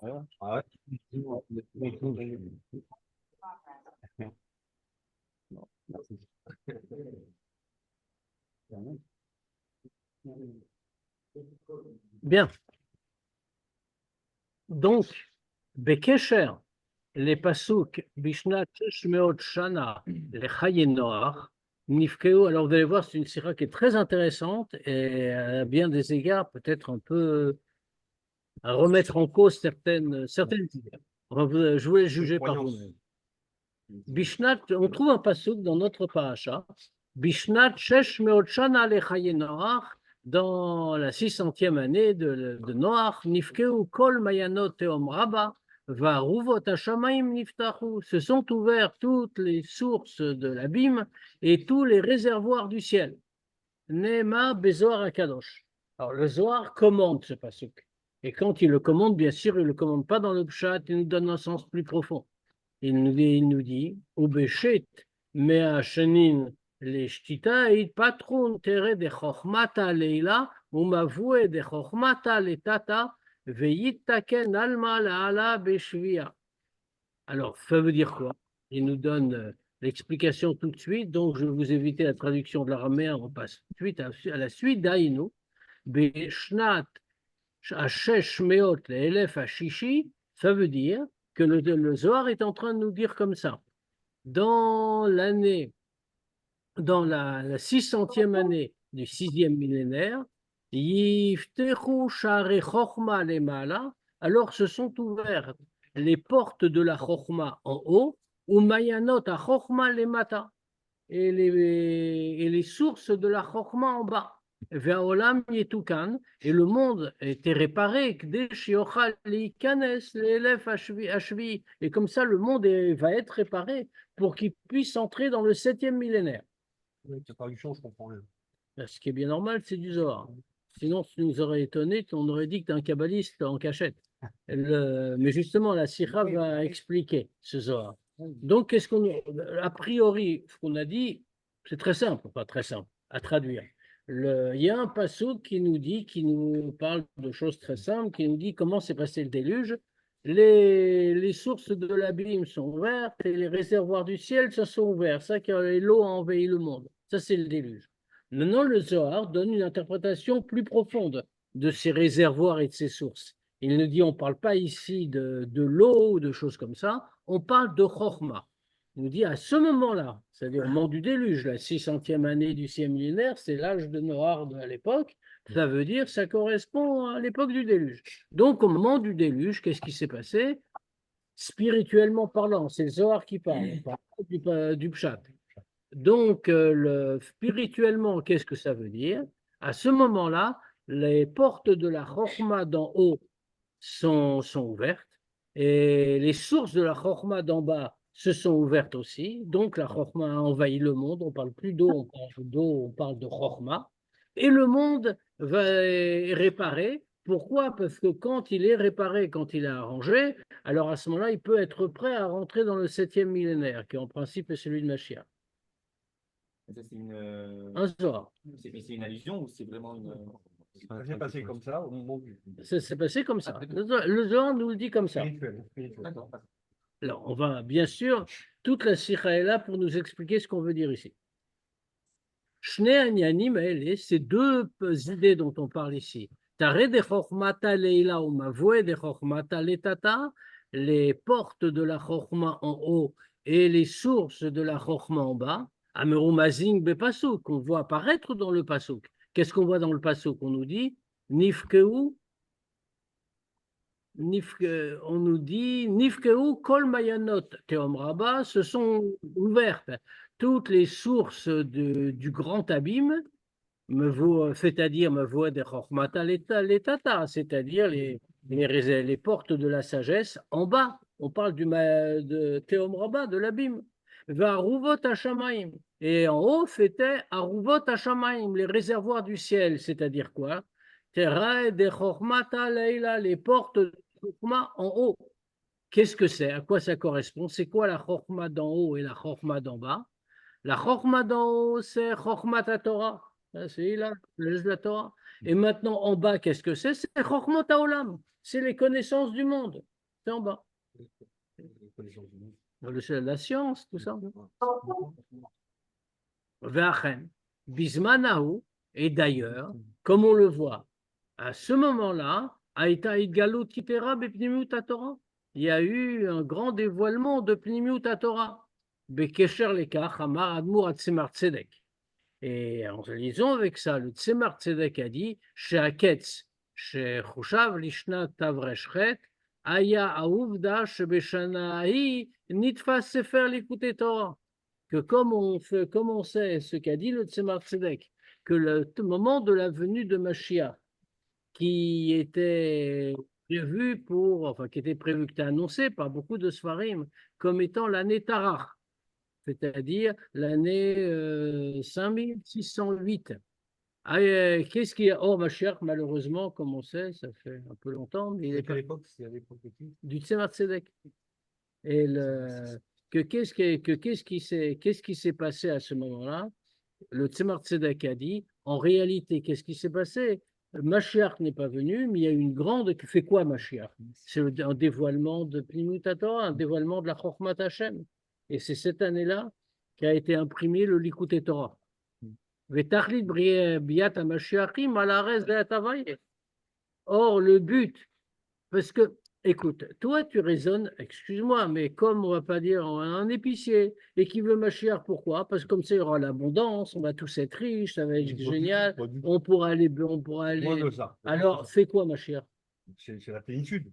Ah Bien. Donc, Bekesher, les pasuk Bishnat Shmeot Shana, les Chaye Noach, Nifkeu. Alors, vous allez voir, c'est une sira qui est très intéressante et à bien des égards, peut-être un peu à remettre en cause certaines idées. Je voulais juger par vous-même. Bishnat, on trouve un pasuk dans notre paracha, Bishnat Shesh Meot Shana le Chaye Noach, dans la 600e année de Noach, Nifkeu Kol Mayanot Teom Rabba, Va Ruvot Hashamaim Niftachu, se sont ouverts toutes les sources de l'abîme et tous les réservoirs du ciel. Nema Bezoar Akadosh. Alors le Zohar commande ce pasuk. Et quand il le commande, bien sûr, il ne le commande pas dans le pshat, il nous donne un sens plus profond. Il nous dit, Ubeshet mea shenin leshtita it patron tere de chochmata leila umavue de chochmata letata veyittaken alma laala beshvia. Alors, ça veut dire quoi? Il nous donne l'explication tout de suite, donc je vais vous éviter la traduction de l'araméen, on passe tout de suite à la suite d'Aïnou. Beshnat Hashesh Meot Elef Hashishi, ça veut dire que le Zohar est en train de nous dire comme ça. Dans la 600e année du 6e millénaire, Yiftechu Share Chochma Lemala, alors se sont ouvertes les portes de la Chochma en haut, ou Mayanot à Chochma Lemata, et les sources de la Chochma en bas. Ve'olam yetukan, et le monde était réparé, et comme ça le monde va être réparé pour qu'il puisse entrer dans le 7e millénaire. cette traduction, je comprends rien. Ce qui est bien normal, c'est du Zohar. Sinon, ça nous aurait étonné, on aurait dit que tu es un kabbaliste en cachette. Mais justement, la Sira va expliquer ce Zohar. Donc, a priori, ce qu'on a dit, c'est très simple, pas très simple à traduire. Il y a un passouk qui nous parle de choses très simples, qui nous dit comment s'est passé le déluge. Les sources de l'abîme sont ouvertes et les réservoirs du ciel se sont ouverts. Ça, que l'eau a envahi le monde. Ça, c'est le déluge. Maintenant, le Zohar donne une interprétation plus profonde de ces réservoirs et de ces sources. Il nous dit, on ne parle pas ici de l'eau ou de choses comme ça, on parle de Chokhmah. Il nous dit, à ce moment-là, c'est-à-dire au moment du déluge, la 600e année du 6e millénaire, c'est l'âge de Noir à l'époque, ça veut dire, ça correspond à l'époque du déluge. Donc, au moment du déluge, qu'est-ce qui s'est passé? Spirituellement parlant, c'est le Zohar qui parle, on parle pas du Pshat. Donc, spirituellement, qu'est-ce que ça veut dire? À ce moment-là, les portes de la Chokhmah d'en haut sont ouvertes et les sources de la Chokhmah d'en bas se sont ouvertes aussi. Donc, la Chokhmah a envahi le monde. On ne parle plus d'eau, on parle de Chokhmah. Et le monde est réparé. Pourquoi? Parce que quand il est réparé, quand il est arrangé, alors à ce moment-là, il peut être prêt à rentrer dans le 7e millénaire, qui en principe est celui de Mashiach. Ça, c'est une... Un Zohar. Mais c'est une allusion ou c'est vraiment une... Ça s'est passé comme ça au moment du. Ça s'est passé comme ça. Le Zohar nous le dit comme ça. Spirituel. D'accord. Alors, on va, bien sûr, toute la sikha est là pour nous expliquer ce qu'on veut dire ici. Shnei Anyanim, ces deux idées dont on parle ici. Tare de Chochmata Leila ou Mavoe de Chochmata Letata, les portes de la Chochma en haut et les sources de la Chochma en bas. Amerumazing Bepasuk, qu'on voit apparaître dans le Pasuk. Qu'est-ce qu'on voit dans le Pasuk? On nous dit Nifkeu, on nous dit Nifkeu Kol Mayanot Teom Rabba, se sont ouvertes toutes les sources du grand abîme, c'est-à-dire me voix de Chochmata Letata, c'est-à-dire les portes de la sagesse en bas. On parle de Teom Rabba, de l'abîme. Aruvot Hashamaim. Et en haut, c'était Aruvot Hashamaim, les réservoirs du ciel, c'est-à-dire quoi? Terrae de Chochmata Leila, les portes de Chochma en haut. Qu'est-ce que c'est? À quoi ça correspond? C'est quoi la Chochma d'en haut et la Chochma d'en bas? La Chochma d'en haut, c'est Chochma Torah. C'est là, la Torah. Et maintenant, en bas, qu'est-ce que c'est? C'est Chokhmot Haolam. C'est les connaissances du monde. C'est en bas. La science, tout ça. Ve'achen, Bismanahu, et d'ailleurs, comme on le voit, à ce moment-là, Aïta Idgalut Kitera Bepnimiut Torah. Il y a eu un grand dévoilement de Pnimiut Torah. Bekesher Lekach, Amar Admur Atzemar Tzedek. Et en lisant avec ça, le Tzemar Tzedek a dit She'aketz, She'chushav Lishna Tavreshchet, Aya Aouvda Shebeshana Ahi Nitfas Sefer Likutei Torah. Que comme on sait ce qu'a dit le Tzemar Tzedek, que le moment de la venue de Mashiach, qui était prévu qui était prévu, qui était annoncé par beaucoup de Sfarim, comme étant l'année Tarach, c'est-à-dire l'année 5608. Qu'est-ce qui est hors Mashiach, malheureusement, comme on sait, ça fait un peu longtemps, mais il est à l'époque, c'est à l'époque de qui? du Tzemar Tzedek. Et qu'est-ce qui s'est passé à ce moment-là? Le Tzemar Tzedek a dit, en réalité, qu'est-ce qui s'est passé? Mashiach n'est pas venu, mais il y a une grande. Qui fait quoi, Mashiach? C'est un dévoilement de Pnimut Torah, un dévoilement de la Chokhmat Hashem. Et c'est cette année-là qu'a été imprimé le Likutei Torah. Or, le but, parce que, écoute, toi, tu raisonnes, excuse-moi, mais comme on va pas dire un épicier, et qui veut Mashiach, pourquoi? Parce que comme ça, il y aura l'abondance, on va tous être riches, ça va être génial, on pourra aller. Moins de ça. Alors, c'est quoi Mashiach? C'est la plénitude.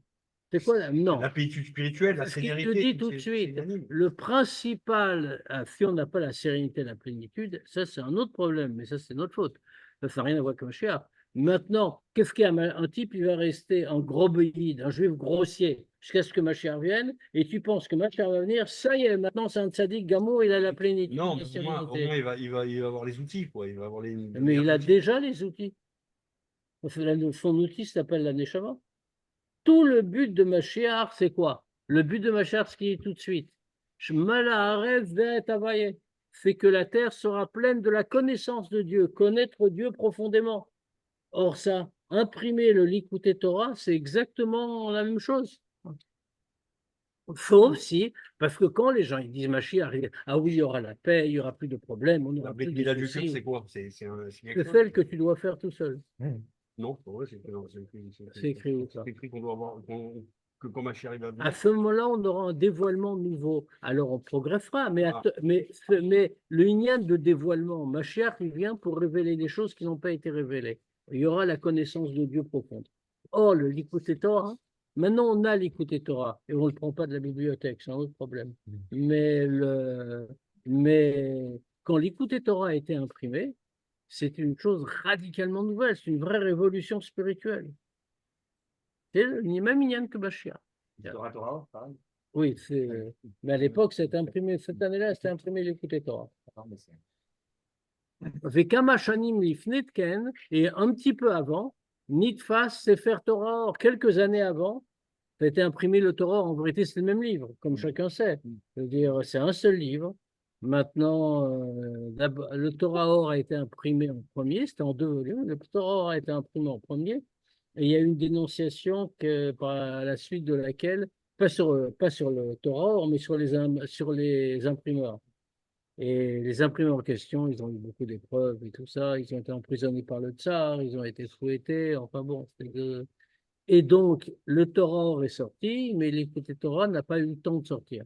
C'est quoi? Non. La plénitude spirituelle, la Ce qui sérénité. te dit tout de suite, le principal, si on n'a pas la sérénité, la plénitude, ça c'est un autre problème, mais ça c'est notre faute. Ça n'a rien à voir avec Mashiach. Maintenant, qu'est-ce qu'il y a? Un type, il va rester un gros boïde, un juif grossier, jusqu'à ce que Mashiach vienne, et tu penses que Mashiach va venir, ça y est, maintenant c'est un tzaddik gamour, il a la plénitude. Non, au moins il va avoir les outils, quoi. Il va avoir mais il a déjà les outils. Son outil s'appelle la Neshama. Tout le but de Mashiach, c'est quoi? Le but de Mashiach, ce qui est tout de suite, fait que la terre sera pleine de la connaissance de Dieu, connaître Dieu profondément. Or, ça, imprimer le Likutei Torah, c'est exactement la même chose. Sauf si, parce que quand les gens ils disent Mashiach, ah oui, il y aura la paix, il n'y aura plus de problèmes, on aura plus de soucis. C'est quoi? C'est celle que tu dois faire tout seul. Non, c'est écrit où ça? C'est écrit qu'on doit avoir, que quand Mashiach arrive à venir. À ce moment-là, on aura un dévoilement nouveau. Alors, on progressera, mais le Inyan de dévoilement, Mashiach, il vient pour révéler des choses qui n'ont pas été révélées. Il y aura la connaissance de Dieu profonde. Or, le Likutei Torah, maintenant on a Likutei Torah, et on ne le prend pas de la bibliothèque, c'est un autre problème. Mais quand Likutei Torah a été imprimé, c'est une chose radicalement nouvelle, c'est une vraie révolution spirituelle. C'est le même Inyan que Mashiach. Torah, pareil. Oui, mais à l'époque, cette année-là, c'était imprimé Likutei Torah. Vekama shanim lifnetken, et un petit peu avant, Nitfas Sefer Torah, or quelques années avant, ça a été imprimé le Torah, en vérité c'est le même livre, comme chacun sait. C'est-à-dire, c'est un seul livre. Maintenant, le Torah Or a été imprimé en premier, c'était en 2 volumes, le Torah Or a été imprimé en premier, et il y a eu une dénonciation par la suite de laquelle, pas sur le Torah Or, mais sur les imprimeurs. Et les imprimeurs en question, ils ont eu beaucoup d'épreuves et tout ça. Ils ont été emprisonnés par le tsar, ils ont été fouettés. Enfin bon. Et donc, le Torah est sorti, mais Likutei Torah n'a pas eu le temps de sortir.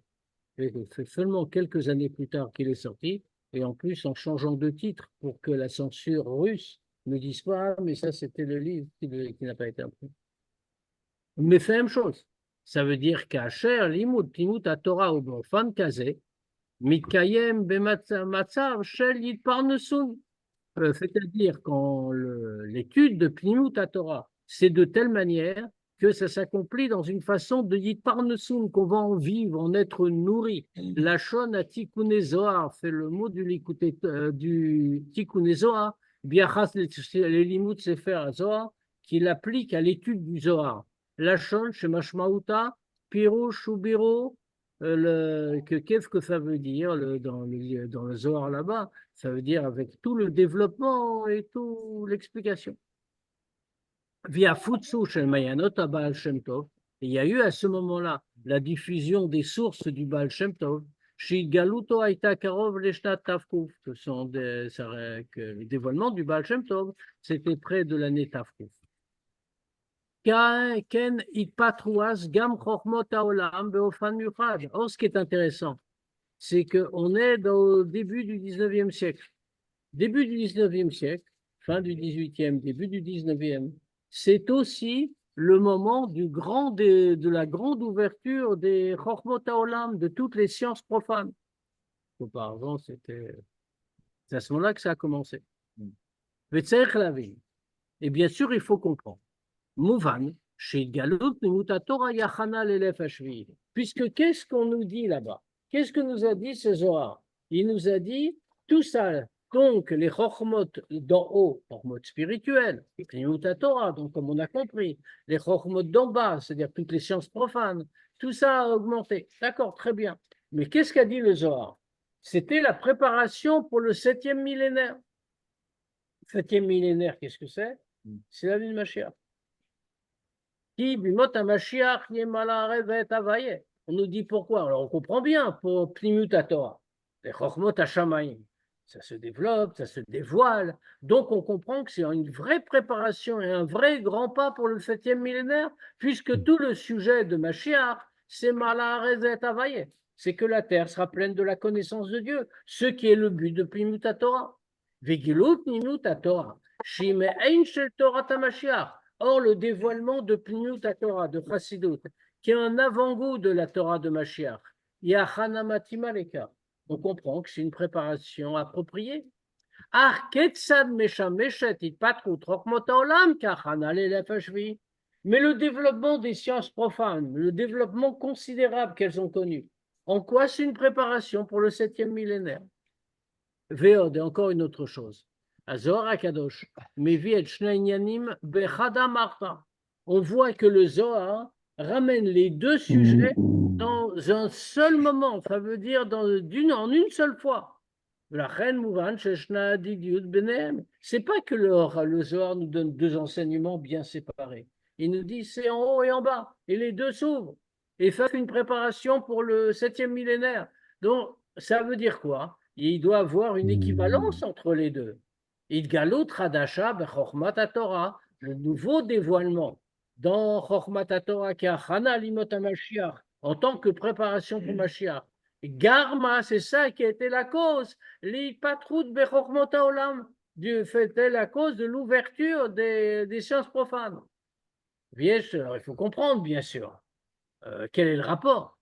C'est seulement quelques années plus tard qu'il est sorti. Et en plus, en changeant de titre pour que la censure russe ne dise pas, mais ça, c'était le livre qui n'a pas été imprimé. Mais c'est la même chose. Ça veut dire qu'Asher, Limud, Pnimut Torah ou Bofan Kazé, Mitkayem Bematzav Shel Yitparnesun. C'est-à-dire quand l'étude de Pnimut Torah, c'est de telle manière que ça s'accomplit dans une façon de Yitparnesun, qu'on va en vivre, en être nourri. La Shon à Tikkuné Zohar, c'est le mot du Tikkuné Zohar, Biachas les Limut Sefer Zohar, qu'il applique à l'étude du Zohar. La Shon, chez Mashmaouta, Pirouche ou Biro, qu'est-ce que ça veut dire dans le Zohar là-bas? Ça veut dire avec tout le développement et toute l'explication. Via Futsu Shel Mayanot Baal Shem Tov, il y a eu à ce moment-là la diffusion des sources du Baal Shem Tov. Galuto Aïta Karov Leshnat Tavkuf, ce sont le dévoilement du Baal Shem Tov, c'était près de l'année Tavkuf. Ken Itpatruas Gam Chochmot Haolam Beofan Muchad. Or, ce qui est intéressant, c'est qu'on est au début du 19e siècle. Début du 19e siècle, fin du 18e, début du 19e, c'est aussi le moment de la grande ouverture des Chochmot Haolam, de toutes les sciences profanes. Auparavant, c'est à ce moment-là que ça a commencé. Et bien sûr, il faut comprendre. Mouvan, chez Galut, puisque qu'est-ce qu'on nous dit là-bas? Qu'est-ce que nous a dit ce Zohar? Il nous a dit tout ça. Donc, les chokhmot d'en haut, chokhmot spirituels, Torah, donc comme on a compris, les chokhmot d'en bas, c'est-à-dire toutes les sciences profanes, tout ça a augmenté. D'accord, très bien. Mais qu'est-ce qu'a dit le Zohar? C'était la préparation pour le 7e millénaire. 7e millénaire, qu'est-ce que c'est? C'est la vie de Mashiach. On nous dit pourquoi. Alors on comprend bien pour Pnimut Torah, les Chokhmot Hashamayim. Ça se développe, ça se dévoile. Donc, on comprend que c'est une vraie préparation et un vrai grand pas pour le 7e millénaire, puisque tout le sujet de Mashiach, c'est Malaharezet Havaye. C'est que la terre sera pleine de la connaissance de Dieu, ce qui est le but de Pnimut Torah. Vegilut Pnimut Torah. Shime Ein Shel Torah Mashiach. Or, le dévoilement de Pnimut Torah, de Chassidut, qui est un avant-goût de la Torah de Mashiach, Yachana Matimaleka. On comprend que c'est une préparation appropriée. Mais le développement des sciences profanes, le développement considérable qu'elles ont connu, en quoi c'est une préparation pour le 7e millénaire? Veod, et encore une autre chose. Azor Akadosh, on voit que le Zohar ramène les deux sujets dans un seul moment, ça veut dire en une seule fois. C'est pas que le Zohar nous donne deux enseignements bien séparés. Il nous dit c'est en haut et en bas, et les deux s'ouvrent, et fait une préparation pour le 7e millénaire. Donc, ça veut dire quoi? Il doit avoir une équivalence entre les deux. Idgalut Hadasha b'Chokhmat Torah, le nouveau dévoilement dans Chokhmat Torah qui a Chana Limot HaMashiach en tant que préparation pour Mashiach. Garma, c'est ça qui a été la cause. L'Ipatrout b'Chokhmot HaOlam, c'était la cause de l'ouverture des sciences profanes. Viesh, alors il faut comprendre bien sûr quel est le rapport.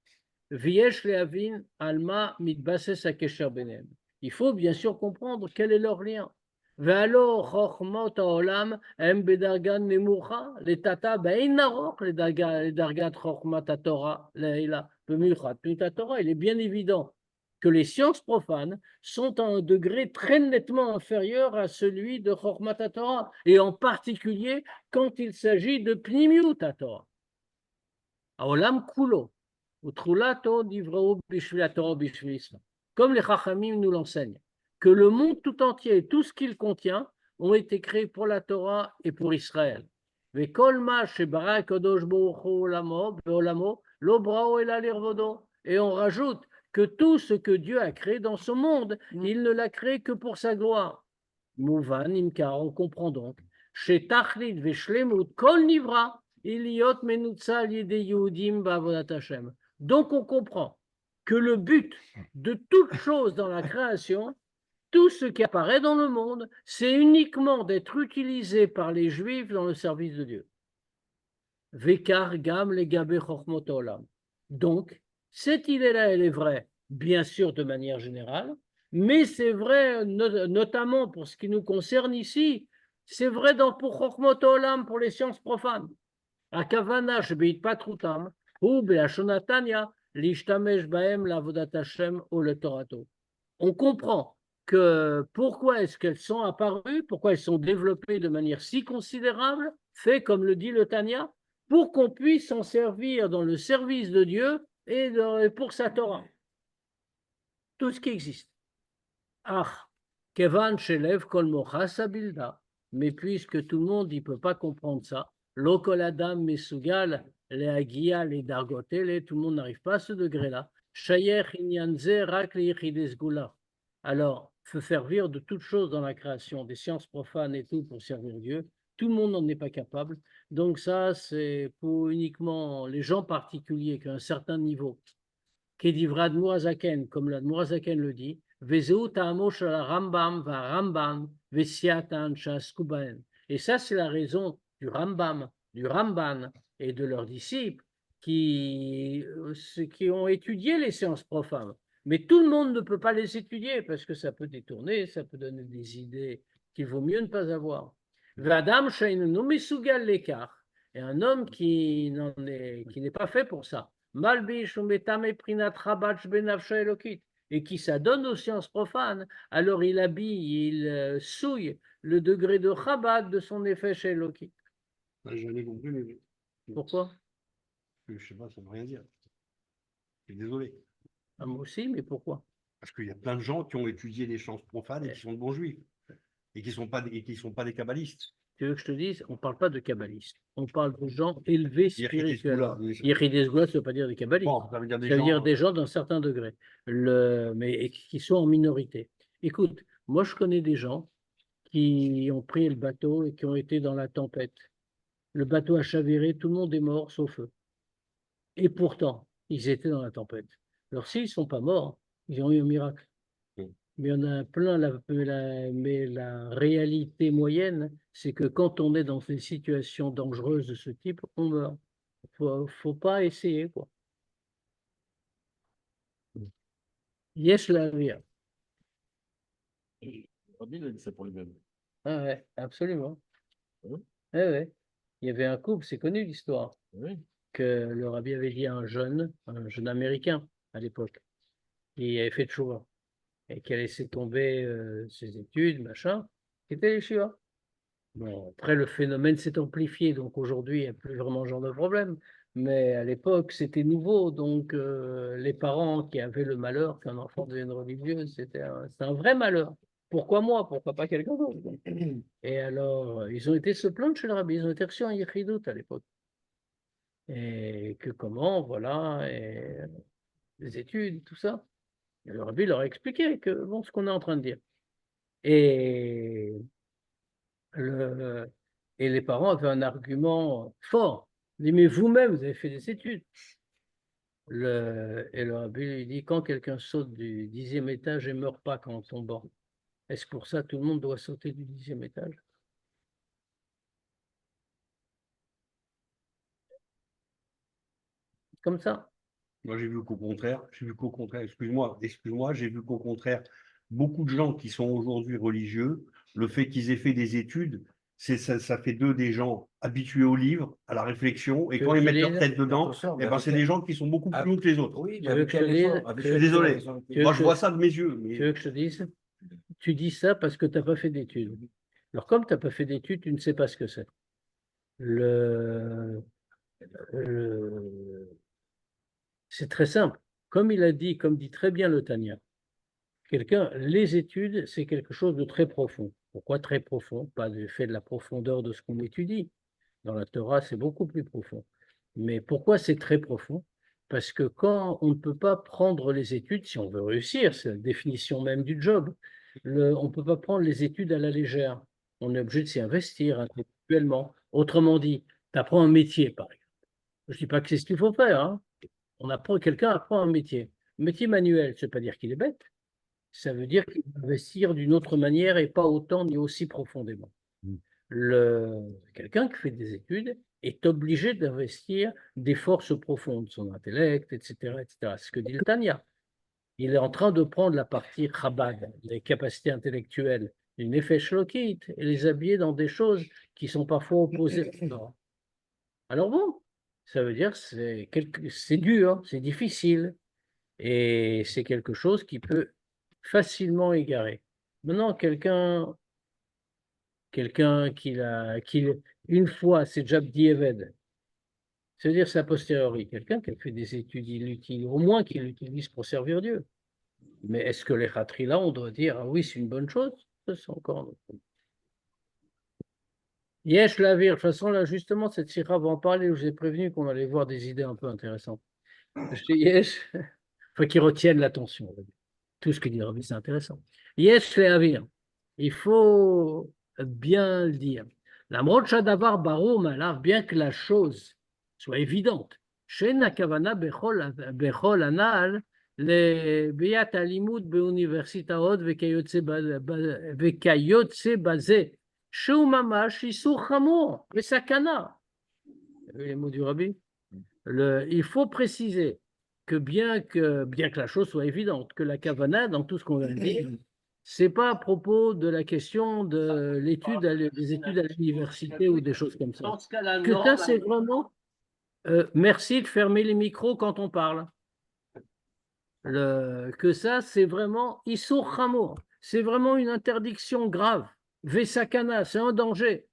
Viesh le'avin alma mitbases hakesher benem. Il faut bien sûr comprendre quel est leur lien. והלא חוכמות העולם הם בדרגה נמוכה, לטאטא באין ארוך לדרגת חוכמת התורה לעילה. במיוחד פנית התורה, il est bien évident que les sciences profanes sont à un degré très nettement inférieur à celui de Chokhmat Torah, et en particulier quand il s'agit de Pnimiut Torah. Haolam kulo, utrulato divrao bishvil Torah bishvil Israël. Comme les Chachamim nous l'enseignent, que le monde tout entier et tout ce qu'il contient ont été créés pour la Torah et pour Israël. Et on rajoute que tout ce que Dieu a créé dans ce monde, il ne l'a créé que pour sa gloire. Mouvan, Imkar, on comprend donc. Chez Tachlit Veshlemut Kol Nivra, Iliot Menutza Yede Yehudim Bavodat Hashem. Donc on comprend que le but de toute chose dans la création, tout ce qui apparaît dans le monde, c'est uniquement d'être utilisé par les Juifs dans le service de Dieu. Vekar gam legabe chokhmot olam. Donc, cette idée-là, elle est vraie, bien sûr, de manière générale, mais c'est vrai notamment pour ce qui nous concerne ici, c'est vrai pour chokhmot olam, pour les sciences profanes. Akavana shebeit patrutam, ou be'ashonatanya, l'ishtamesh baem lavodat Hashem ou le Torato. On comprend que pourquoi est-ce qu'elles sont apparues, pourquoi elles sont développées de manière si considérable, fait comme le dit le Tanya, pour qu'on puisse s'en servir dans le service de Dieu et pour sa Torah. Tout ce qui existe. Ah, Kevan Shelev Kol Mocha Sabilda. Mais puisque tout le monde ne peut pas comprendre ça, Lokol Adam Mesugal, les Agia, les Dargotele, tout le monde n'arrive pas à ce degré-là. Shayer Inyanze Rak le Yechides Gula. Alors, faut servir de toutes choses dans la création, des sciences profanes et tout pour servir Dieu. Tout le monde n'en est pas capable. Donc ça, c'est pour uniquement les gens particuliers qui ont un certain niveau. Kedivra Admorazaken, comme l'Admorazaken le dit, Vezeu Ta'amo Shel Rambam va Rambam Vesiatan Shaskubaen. Et ça, c'est la raison du Rambam, du Ramban et de leurs disciples qui ont étudié les sciences profanes. Mais tout le monde ne peut pas les étudier parce que ça peut détourner, ça peut donner des idées qu'il vaut mieux ne pas avoir. Vadam Shainunu Misugal Lekar. Et un homme qui n'est pas fait pour ça. Malbish ou metame prinat rabach benafsha elokit, et qui s'adonne aux sciences profanes, alors il habille, il souille le degré de Chabad de son effet chez Elokit. J'en ai compris, mais Pourquoi? je sais pas, ça ne veut rien dire. Je suis désolé. Ah, moi aussi, mais pourquoi? Parce qu'il y a plein de gens qui ont étudié les sciences profanes et qui sont de bons juifs. Et qui ne sont pas des kabbalistes. Tu veux que je te dise, on ne parle pas de kabbalistes, on parle de gens élevés spirituellement. Yéchidei Sgula, ça ne veut pas dire des kabbalistes, Bon, ça veut dire ça veut dire des gens d'un certain degré, mais qui sont en minorité. Écoute, moi je connais des gens qui ont pris le bateau et qui ont été dans la tempête. Le bateau a chaviré, tout le monde est mort sauf eux. Et pourtant, ils étaient dans la tempête. Alors s'ils ne sont pas morts, ils ont eu un miracle. Mais il y en a plein, mais la réalité moyenne, c'est que quand on est dans des situations dangereuses de ce type, on meurt. Faut pas essayer, quoi. Yesh la vie. Rabbi, il a dit ça pour lui-même. Ah ouais, absolument. Oui. Ouais, ouais. Il y avait un couple, c'est connu l'histoire, Oui. que le rabbi avait dit à un jeune américain à l'époque, qui avait fait tchouva et qui a laissé tomber ses études, machin, qui était les Shiva. Bon, après, le phénomène s'est amplifié, donc aujourd'hui, il n'y a plus vraiment ce genre de problème. Mais à l'époque, c'était nouveau, donc les parents qui avaient le malheur qu'un enfant devienne religieux, c'était un vrai malheur. Pourquoi moi? Pourquoi pas quelqu'un d'autre? Et alors, ils ont été se plaindre chez le rabbi, ils ont été reçus en Yechidout à l'époque. Et que comment, voilà, et les études, tout ça. Et le rabbi leur a expliqué que, bon, ce qu'on est en train de dire. Et et les parents avaient un argument fort. Ils disent, mais vous-même, vous avez fait des études. Et le rabbi lui dit, quand quelqu'un saute du 10e étage et ne meurt pas quand tombant, est-ce que pour ça tout le monde doit sauter du 10e étage? Comme ça. Moi, j'ai vu qu'au contraire, excuse-moi, j'ai vu qu'au contraire, beaucoup de gens qui sont aujourd'hui religieux, le fait qu'ils aient fait des études, ça fait d'eux des gens habitués au livre, à la réflexion, et Tu quand veux ils que je mettent leur dise tête dedans, Attention, mais eh ben, avec c'est des gens qui sont beaucoup plus hauts que les autres. Oui, mais Tu veux avec que je te quel dise- effort? Avec Je suis quel désolé. effort? Tu veux Moi, que je vois ça de mes yeux. Mais... Tu veux que je te dise? Tu dis ça parce que tu n'as pas fait d'études. Alors, comme tu n'as pas fait d'études, tu ne sais pas ce que c'est. Le... C'est très simple. Comme il a dit, comme dit très bien le Tanya, les études, c'est quelque chose de très profond. Pourquoi très profond? Pas du fait de la profondeur de ce qu'on étudie. Dans la Torah, c'est beaucoup plus profond. Mais pourquoi c'est très profond? Parce que quand on ne peut pas prendre les études, si on veut réussir, c'est la définition même du job, on ne peut pas prendre les études à la légère. On est obligé de s'y investir intellectuellement. Autrement dit, tu apprends un métier, par exemple. Je ne dis pas que c'est ce qu'il faut faire, hein. Quelqu'un apprend un métier. Métier manuel, ça ne veut pas dire qu'il est bête. Ça veut dire qu'il va investir d'une autre manière et pas autant ni aussi profondément. Quelqu'un qui fait des études est obligé d'investir des forces profondes, son intellect, etc., etc. C'est ce que dit le Tanya. Il est en train de prendre la partie Chabad, les capacités intellectuelles d'une Nefesh Lokit, et les habiller dans des choses qui sont parfois opposées. Alors bon, ça veut dire que c'est dur, c'est difficile, et c'est quelque chose qui peut facilement égarer. Maintenant, quelqu'un une fois, c'est Jabdi Eved, C'est-à-dire, c'est a posteriori, quelqu'un qui a fait des études inutiles, au moins qu'il l'utilise pour servir Dieu. Mais est-ce que les khatri là, on doit dire, ah oui, c'est une bonne chose? Ça, c'est encore un autre. Yesh Lavir, de toute façon, là, justement, cette sira va en parler, je vous ai prévenu qu'on allait voir des idées un peu intéressantes. Chez Yesh, il faut qu'ils retiennent l'attention. On va dire. Tout ce que dit Rabbi, c'est intéressant. Yesh Lavir, il faut bien le dire. La mrocha d'avar barou malaf, bien que la chose soit évidente. Chez Nakavana Bechol Anal, les Beyat Alimut Beuniversitaot Vekayotse Bazé. Shou mamash isur chamour, sakana. Les mots du rabbi. Il faut préciser que bien que la chose soit évidente, que la kavana, dans tout ce qu'on vient de dire, c'est pas à propos de la question de l'étude, des études à l'université ou des choses comme ça. Que ça, c'est vraiment. Merci de fermer les micros quand on parle. Que ça, c'est vraiment isur chamour. C'est vraiment une interdiction grave. Vesakana, c'est un danger.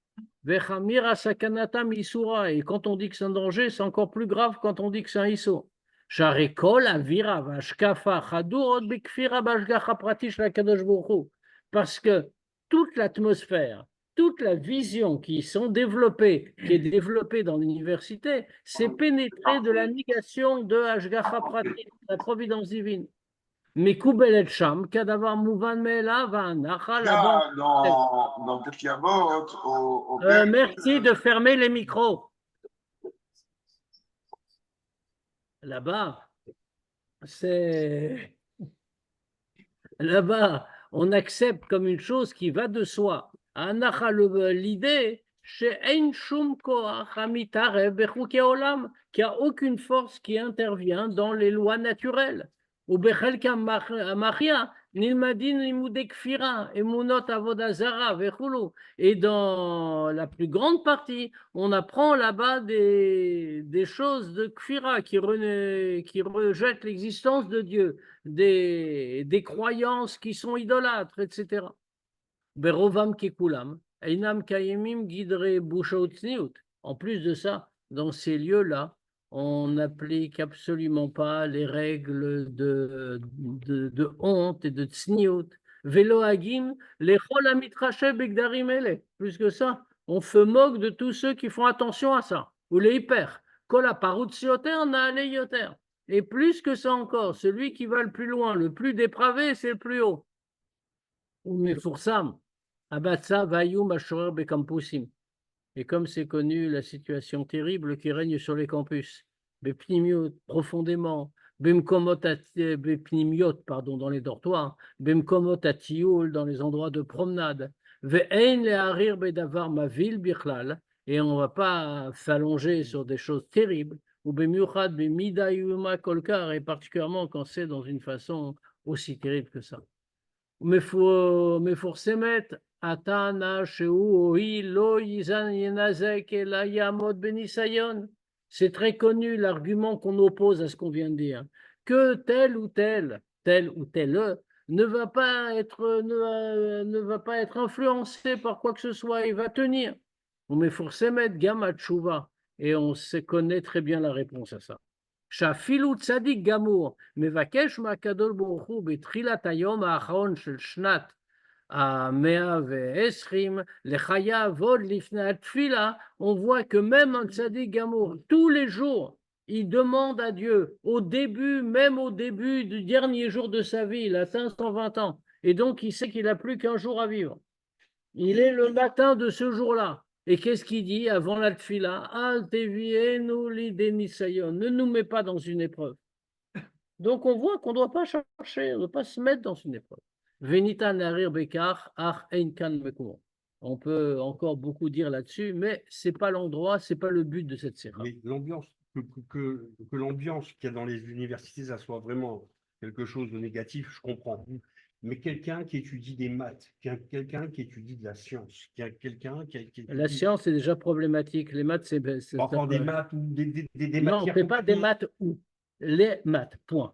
Vechamira sakanatam isura. Et quand on dit que c'est un danger, c'est encore plus grave quand on dit que c'est un isur. Sharekol avira vashkafa chadurot bekfira bashgacha pratish la kadosh borou. Parce que toute l'atmosphère, toute la vision qui est développée dans l'université, c'est pénétré de la négation de Hashgacha Pratit, la providence divine. Mais Koubelet Sham, Kadavar Mouvan Me'ela, là-bas. Dans Pirkei Avot, Merci de fermer les micros. Là-bas, là-bas, on accepte comme une chose qui va de soi. L'idée, qu'il n'y a aucune force qui intervient dans les lois naturelles. Et dans la plus grande partie, on apprend là-bas des choses de kfira qui rejettent l'existence de Dieu, des croyances qui sont idolâtres, etc. Berovam kekulam, einam kayemim guidre bouchaotsniut. En plus de ça, dans ces lieux-là, on n'applique absolument pas les règles de honte et de tsniout. Velo agim, les cholamitraché begdarim ele. Plus que ça, on se moque de tous ceux qui font attention à ça. Ou les hyper. Kola parutsioter naale yoter. Et plus que ça encore, celui qui va le plus loin, le plus dépravé, c'est le plus haut. Ou mefursam. Abatsa vayum ashorer bekampusim. Et comme c'est connu, la situation terrible qui règne sur les campus, Bepnimiot, profondément, Bepnimiot, pardon, dans les dortoirs, Bemkomot atioul, dans les endroits de promenade, Ve'ein leharir bedavar mavil bichlal, et on ne va pas s'allonger sur des choses terribles, ou Bemiuchad bemidayuma kolkar, et particulièrement quand c'est dans une façon aussi terrible que ça. Mais faut se mettre Atana Sheu Oi Lo Yizan Yenazek et la Yamod Benisayon. C'est très connu l'argument qu'on oppose à ce qu'on vient de dire, que tel ou tel ne va pas être influencé par quoi que ce soit, il va tenir. Mais faut se mettre Gamma Tshuva, et on se connaît très bien la réponse à ça. שאפילו צדיק גמור מבקש מהקדוש ברוך הוא בתחילת היום האחרון של שנת ה-120 לחייו עוד לפני התפילה, on voit que même un tzaddik gamour, tous les jours, il demande à Dieu, même au début du dernier jour de sa vie, il atteint 120 ans, et donc il sait qu'il n'a plus qu'un jour à vivre. Il est le matin de ce jour-là. Et qu'est-ce qu'il dit avant la tfila? Al tevienu lidenisayon. Ne nous mets pas dans une épreuve. Donc on voit qu'on ne doit pas chercher, on ne doit pas se mettre dans une épreuve. Venita narir bekar ach ein kan mekour. On peut encore beaucoup dire là-dessus, mais ce n'est pas l'endroit, ce n'est pas le but de cette série. Mais l'ambiance, que l'ambiance qu'il y a dans les universités, ça soit vraiment quelque chose de négatif, je comprends. Mais quelqu'un qui étudie des maths, quelqu'un qui étudie de la science, quelqu'un qui étudie... La science, c'est déjà problématique. Les maths, c'est... Enfin, des maths ou des non, matières... Non, pas des maths ou. Les maths, point.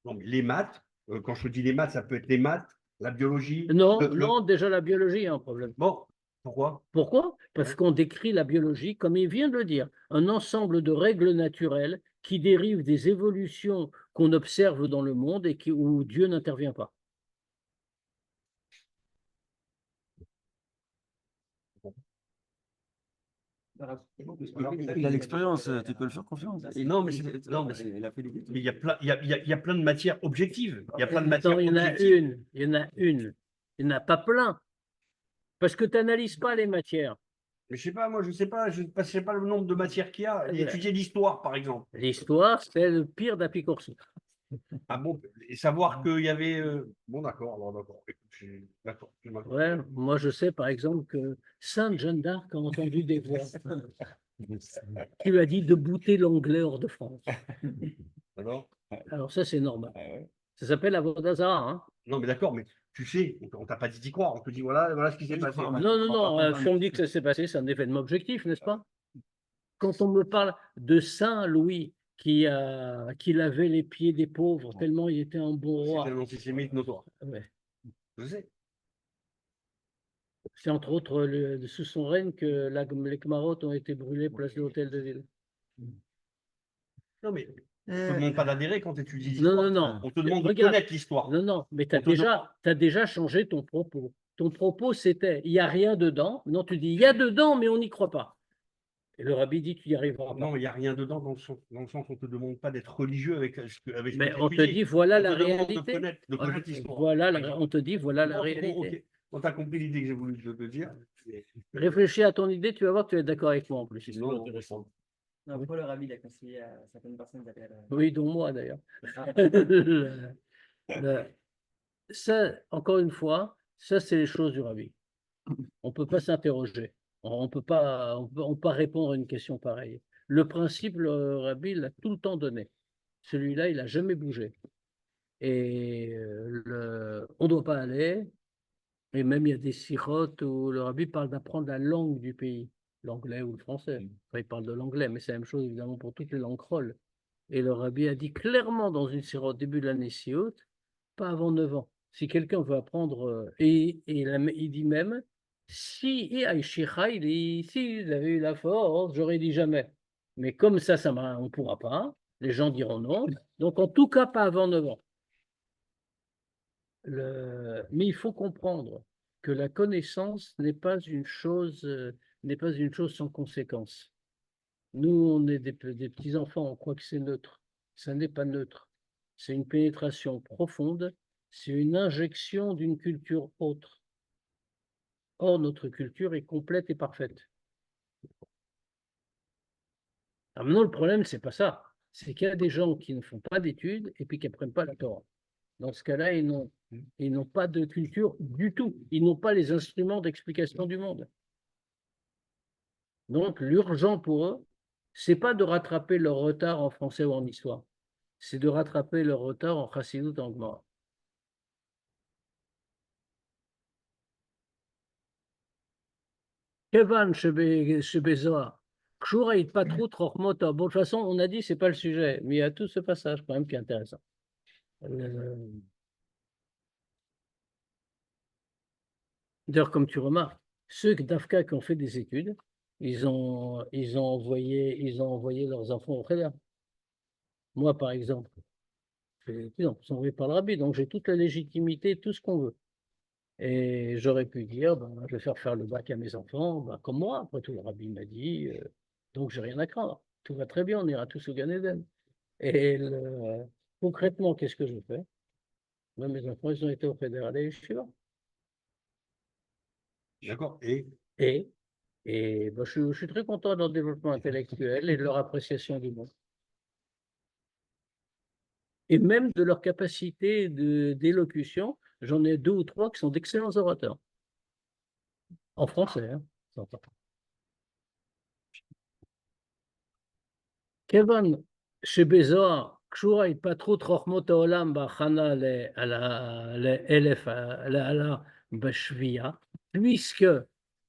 Non, mais les maths, quand je dis les maths, ça peut être les maths, la biologie... Non, non, déjà la biologie a un problème. Bon, Pourquoi? Pourquoi? Parce Ouais. qu'on décrit la biologie, comme il vient de le dire, un ensemble de règles naturelles qui dérivent des évolutions qu'on observe dans le monde et où Dieu n'intervient pas. Il a l'expérience, tu peux le faire confiance. Non, mais il y a plein, il y a plein de matières objectives. Il y a plein de matières Attends, il y en a objectives. une, il y en a une. Il n'y en a pas plein. Parce que tu n'analyses pas les matières. Mais je sais pas, moi, je sais pas, je ne sais pas le nombre de matières qu'il y a. Ouais. Étudier l'histoire, par exemple. L'histoire, c'est le pire d'Apicoursi. Ah bon, et savoir qu'il y avait. Bon, d'accord, alors d'accord. Écoute, d'accord. Ouais, moi, je sais, par exemple, que Sainte Jeanne d'Arc a entendu des voix qui lui a dit de bouter l'anglais hors de France. Alors? Alors ça, c'est normal. Ça s'appelle la Vodazara, hein. Non, mais d'accord, mais tu sais, on t'a pas dit d'y croire. On te dit, voilà ce qui s'est passé. Non, si on me dit que ça s'est passé, c'est un événement objectif, n'est-ce pas? Quand on me parle de Saint Louis qui lavait les pieds des pauvres tellement il était un bon C'est roi. un antisémite notoire. Ouais. Je sais. C'est entre autres sous son règne que les Khmarotes ont été brûlés place de l'hôtel de ville. Non, mais on ne te demande pas d'adhérer quand tu étudies Non, l'histoire. non. On te demande de Regarde. connaître l'histoire. Non, mais tu On te as déjà changé ton propos. Ton propos, c'était il n'y a rien dedans. Non, tu dis il y a dedans, mais on n'y croit pas. Et le rabbi dit tu n'y arriveras pas. Non, mais il n'y a rien dedans dans le sens où on ne te demande pas d'être religieux avec ce que Mais tu on te étudies. dit voilà On la te demande réalité. de connaître l'histoire. On te dit voilà la Bon, réalité. ok. On t'a compris l'idée que j'ai voulu te dire. Réfléchis à ton idée, tu vas voir que tu vas être d'accord avec moi en plus. Non, intéressant. Non, pourquoi le rabbi a conseillé à certaines personnes d'appeler Oui, dont moi d'ailleurs. Ah. Ça, encore une fois, ça c'est les choses du rabbi. On ne peut pas s'interroger. On ne peut pas répondre à une question pareille. Le principe, le rabbi l'a tout le temps donné. Celui-là, il n'a jamais bougé. Et on ne doit pas aller. Et même il y a des sirotes où le rabbi parle d'apprendre la langue du pays, l'anglais ou le français. Enfin, il parle de l'anglais, mais c'est la même chose évidemment pour toutes les langues krolles. Et le rabbi a dit clairement dans une sirote début de l'année Siout, pas avant 9 ans. Si quelqu'un veut apprendre, il dit même, si il avait eu la force, j'aurais dit jamais. Mais comme ça on ne pourra pas. Les gens diront non. Donc en tout cas, pas avant 9 ans. Mais il faut comprendre que la connaissance n'est pas une chose sans conséquence. Nous, on est des petits-enfants, on croit que c'est neutre. Ça n'est pas neutre. C'est une pénétration profonde, c'est une injection d'une culture autre. Or, notre culture est complète et parfaite. Alors maintenant, le problème, c'est pas ça. C'est qu'il y a des gens qui ne font pas d'études et puis qui n'apprennent pas la Torah. Dans ce cas-là, ils n'ont pas de culture du tout. Ils n'ont pas les instruments d'explication du monde. Donc, l'urgent pour eux, c'est pas de rattraper leur retard en français ou en histoire. C'est de rattraper leur retard en chassidut en Gemara. Kevan Shebezoa. Bon, de toute façon, on a dit c'est pas le sujet, mais il y a tout ce passage quand même qui est intéressant. D'ailleurs, comme tu remarques, ceux d'Afka qui ont fait des études, ils ont envoyé leurs enfants au Kheder. Moi, par exemple, ils sont envoyés par le rabbi, donc j'ai toute la légitimité, tout ce qu'on veut. Et j'aurais pu dire, je vais faire le bac à mes enfants, comme moi, après tout, le rabbi m'a dit, donc j'ai rien à craindre. Tout va très bien, on ira tous au Gan Eden. Et concrètement, qu'est-ce que je fais? Moi, mes enfants, ils ont été au fédéral et Yeshiva. D'accord. Et je suis très content de leur développement intellectuel et de leur appréciation du monde. Et même de leur capacité d'élocution. J'en ai 2 ou 3 qui sont d'excellents orateurs. En français, hein. Kevin, chez Bézor, Kshura התפתחות חוכמות העולם בהכנה לאלף, לעלה בשבייה, puisque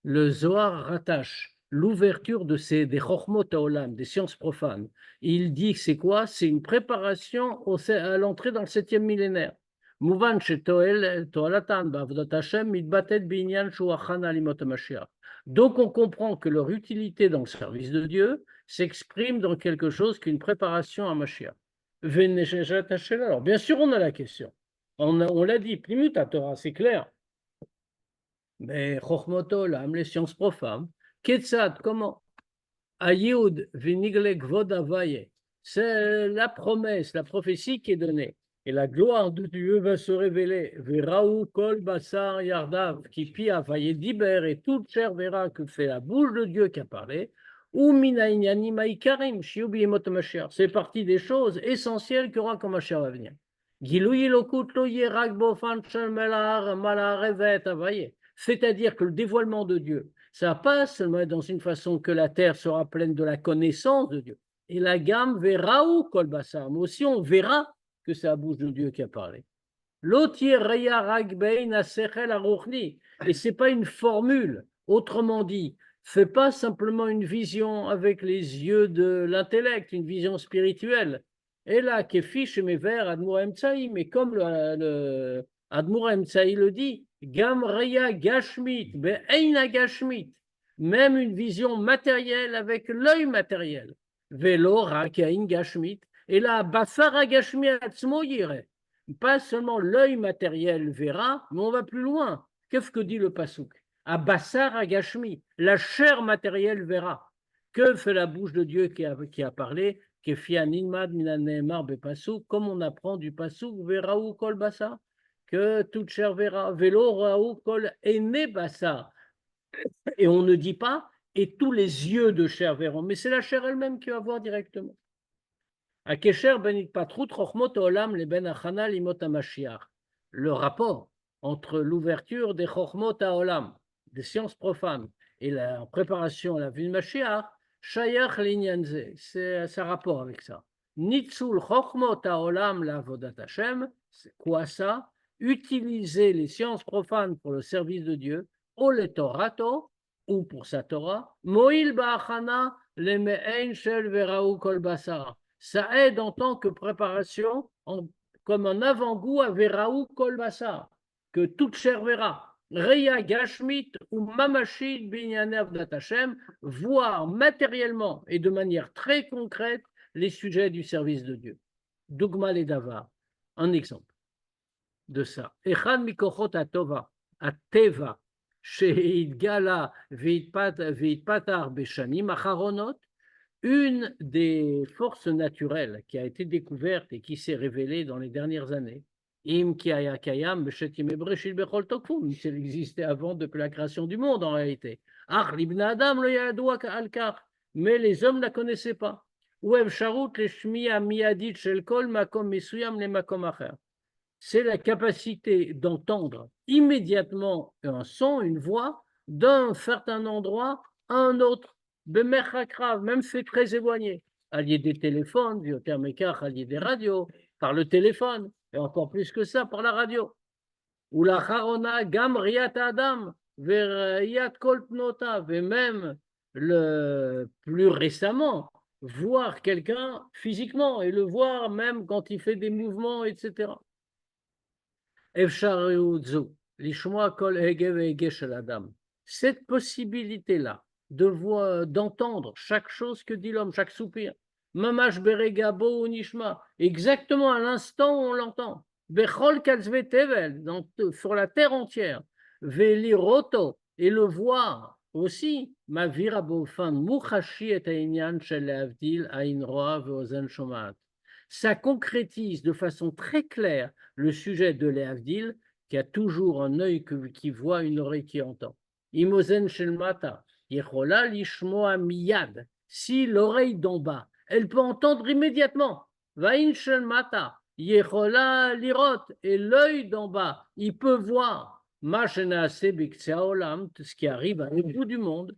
le Zohar rattache l'ouverture des Chochmot Haolam, des sciences profanes. Il dit que c'est quoi? C'est une préparation à l'entrée dans le 7e millénaire. Mouvan שתועלתן בעבודת השם מתבטאת בעניין שהוא הכנה לימות המשיח. Donc, on comprend que leur utilité dans le service de Dieu s'exprime dans quelque chose qu'une préparation à Mashiach. Alors, bien sûr, on a la question. On l'a dit, Plimout à Torah, c'est clair. Mais Chochmoto, les sciences profanes, Ketzad, comment? Ayud, Vinigle Gvod Avaye. C'est la promesse, la prophétie qui est donnée. Et la gloire de Dieu va se révéler. Veraou kol basar yardav, qui pia vaye diber, et toute chair verra que fait la bouche de Dieu qui a parlé. Ou minaïnyani maïkarim, shiubi emot Mashiach. C'est partie des choses essentielles qu'il y aura quand Mashiach va venir. Gilouyi lokut lo yerak bofan shel melar malarevet avaye. C'est-à-dire que le dévoilement de Dieu, ça passe seulement dans une façon que la terre sera pleine de la connaissance de Dieu. Et la gamme verra où kol basar, mais aussi on verra que c'est la bouche de Dieu qui a parlé. Et ce n'est pas une formule. Autrement dit, fais pas simplement une vision avec les yeux de l'intellect, une vision spirituelle. Et là, kefish mes vers Admour Emtsaï, mais comme le Admour Emtsaï le dit, Gam Reya Gashmit, Be'eina Gashmit, même une vision matérielle avec l'œil matériel. Velo Rakain Gashmit, et là, Basara Gashmi Atzmo Yire. Pas seulement l'œil matériel verra, mais on va plus loin. Qu'est-ce que dit le Passouk? À Basara Gashmi, la chair matérielle verra. Que fait la bouche de Dieu qui a parlé? Comme on apprend du Passouk, verra ou kol basa, que toute chair verra. Vélo raou kol ene basa. Et on ne dit pas, et tous les yeux de chair verront, mais c'est la chair elle-même qui va voir directement. Le rapport entre l'ouverture des Chochmot Haolam, des sciences profanes, et la préparation à la vie de Mashiach, Shayach Linyanze, c'est un rapport avec ça. Nitzul Chochmot Haolam la Avodat Hashem, c'est quoi ça? Utiliser les sciences profanes pour le service de Dieu, ou le Torato, ou pour sa Torah, Moïl Ba'achana le Me'ein Shel Veraou Kol Basara. Ça aide en tant que préparation, comme un avant-goût à Veraou Kol Basar, que toute chair verra. Reya Gashmit ou Mamashit Binyane Avdat Hashem, voir matériellement et de manière très concrète les sujets du service de Dieu. Dougma le Davar, un exemple de ça. Echad Mikochot Atova, Ateva, Sheidgala Veitpatar Beshanim Acharonot. Une des forces naturelles qui a été découverte et qui s'est révélée dans les dernières années, s'il existait avant depuis la création du monde en réalité, mais les hommes ne la connaissaient pas. C'est la capacité d'entendre immédiatement un son, une voix, d'un certain endroit à un autre. Même fait très éloigné, allié des téléphones, allié des radios, par le téléphone, et encore plus que ça, par la radio. Ou la charona gam riat adam, veriat kolpnota, et même le plus récemment, voir quelqu'un physiquement, et le voir même quand il fait des mouvements, etc. Cette possibilité-là, d'entendre chaque chose que dit l'homme, chaque soupir. Mamash beregabo nishma, exactement à l'instant où on l'entend. Bechol katzve tevel, sur la terre entière. Veliroto, et le voir aussi. Mavira bofan muchashi et ainyan shel avdil ain roa veozen shomat. Ça concrétise de façon très claire le sujet de l'Avdil, qui a toujours un œil qui voit, une oreille qui entend. Imozen shel mata. Si l'oreille d'en bas, elle peut entendre immédiatement. Et l'œil d'en bas, il peut voir ce qui arrive à bout du monde.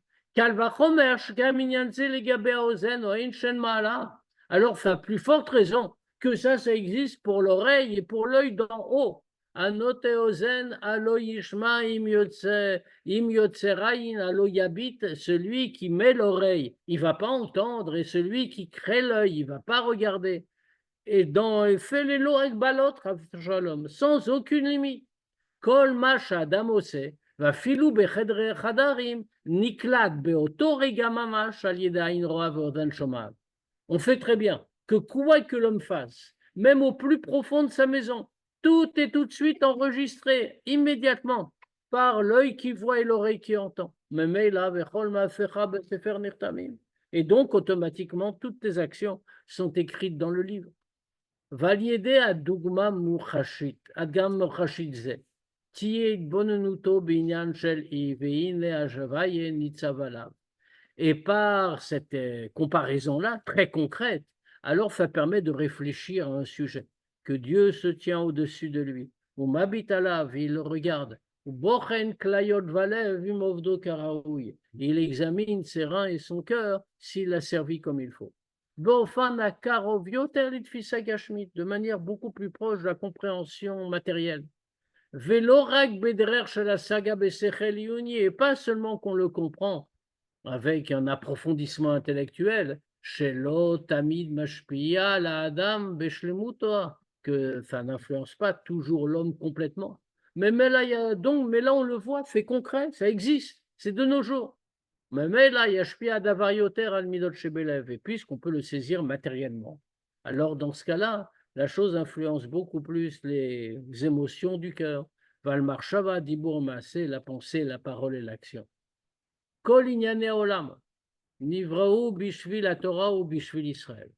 Alors, ça a plus forte raison que ça existe pour l'oreille et pour l'œil d'en haut. Anote ozen alo yishma im yotzerayin alo yabit, celui qui met l'oreille, il va pas entendre, et celui qui crée l'œil, il va pas regarder. Et dans fait les balot sans aucune limite. Kol masha damose, ואפילו בחדרי חדרים נקלט באותו רגע ממש על ידי עין רואה ואוזן שומעת. On fait très bien que quoi que l'homme fasse, même au plus profond de sa maison, tout est tout de suite enregistré immédiatement par l'œil qui voit et l'oreille qui entend. Et donc, automatiquement, toutes tes actions sont écrites dans le livre. Valiédé à Dougma Mouchashit, Adam Mouchashit Ze, Tiye Bonenuto Binyan Shel Ivein Le Ajavaye Nitzavalav. Et par cette comparaison-là, très concrète, alors ça permet de réfléchir à un sujet, que Dieu se tient au-dessus de lui. Ou Mabitalav, il le regarde. Ou Bochen Klayot Valev Imovdo Karaoui. Il examine ses reins et son cœur s'il a servi comme il faut. Bofan Karovyoter Litfisa Gashmit, de manière beaucoup plus proche de la compréhension matérielle. Velorak Bederer Shela Saga Besechel Yuni, et pas seulement qu'on le comprend avec un approfondissement intellectuel, Shelo Tamid Mashpia la Adam Beshlemutoa, que ça n'influence pas toujours l'homme complètement. Mais là, on le voit, c'est concret, ça existe, c'est de nos jours. Mais là, Yashpia Davarioter al Midot Shebelev, et puisqu'on peut le saisir matériellement. Alors, dans ce cas-là, la chose influence beaucoup plus les émotions du cœur. Valmarshava Dibur Maaseh, la pensée, la parole et l'action. Kol inyane olam, nivraou bishvil la Torah ou bishvil Israël.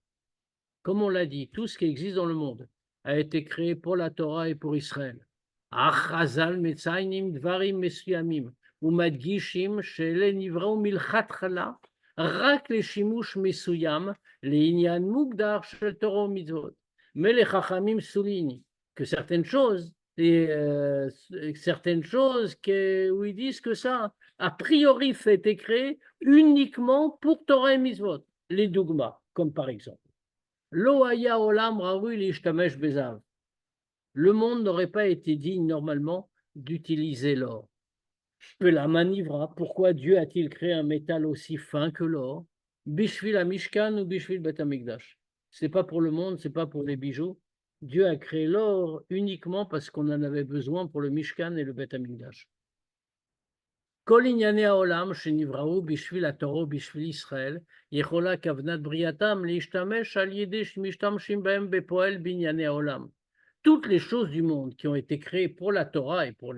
Comme on l'a dit, tout ce qui existe dans le monde a été créé pour la Torah et pour Israël. Achazal metzaynim dvarim mesuyamim umadgishim shele nivraou milchatchala rak le shimush mesuyam le inyan mugdar shel Torah mitzvot. Mais les chachamim soulignent que certaines choses où ils disent que ça a priori ça a été créé uniquement pour Torah et Mitzvot. Les dogmas, comme par exemple. Lo haya olam raoui l'ishtamesh bezav. Le monde n'aurait pas été digne normalement d'utiliser l'or. La manivra, pourquoi Dieu a-t-il créé un métal aussi fin que l'or? Bishvil Mishkan ou Bishvil Bet Hamikdash. C'est pas pour le monde, c'est pas pour les bijoux. Dieu a créé l'or uniquement parce qu'on en avait besoin pour le Mishkan et le Bet Hamikdash. Kol inyane haolam shenivraou bishvil haTorah bishvil Israël yechola kavnat briatam leishtamesh al yedei shemishtamshim bahem bepoel binyane haolam. Toutes les choses du monde qui ont été créées pour la Torah et pour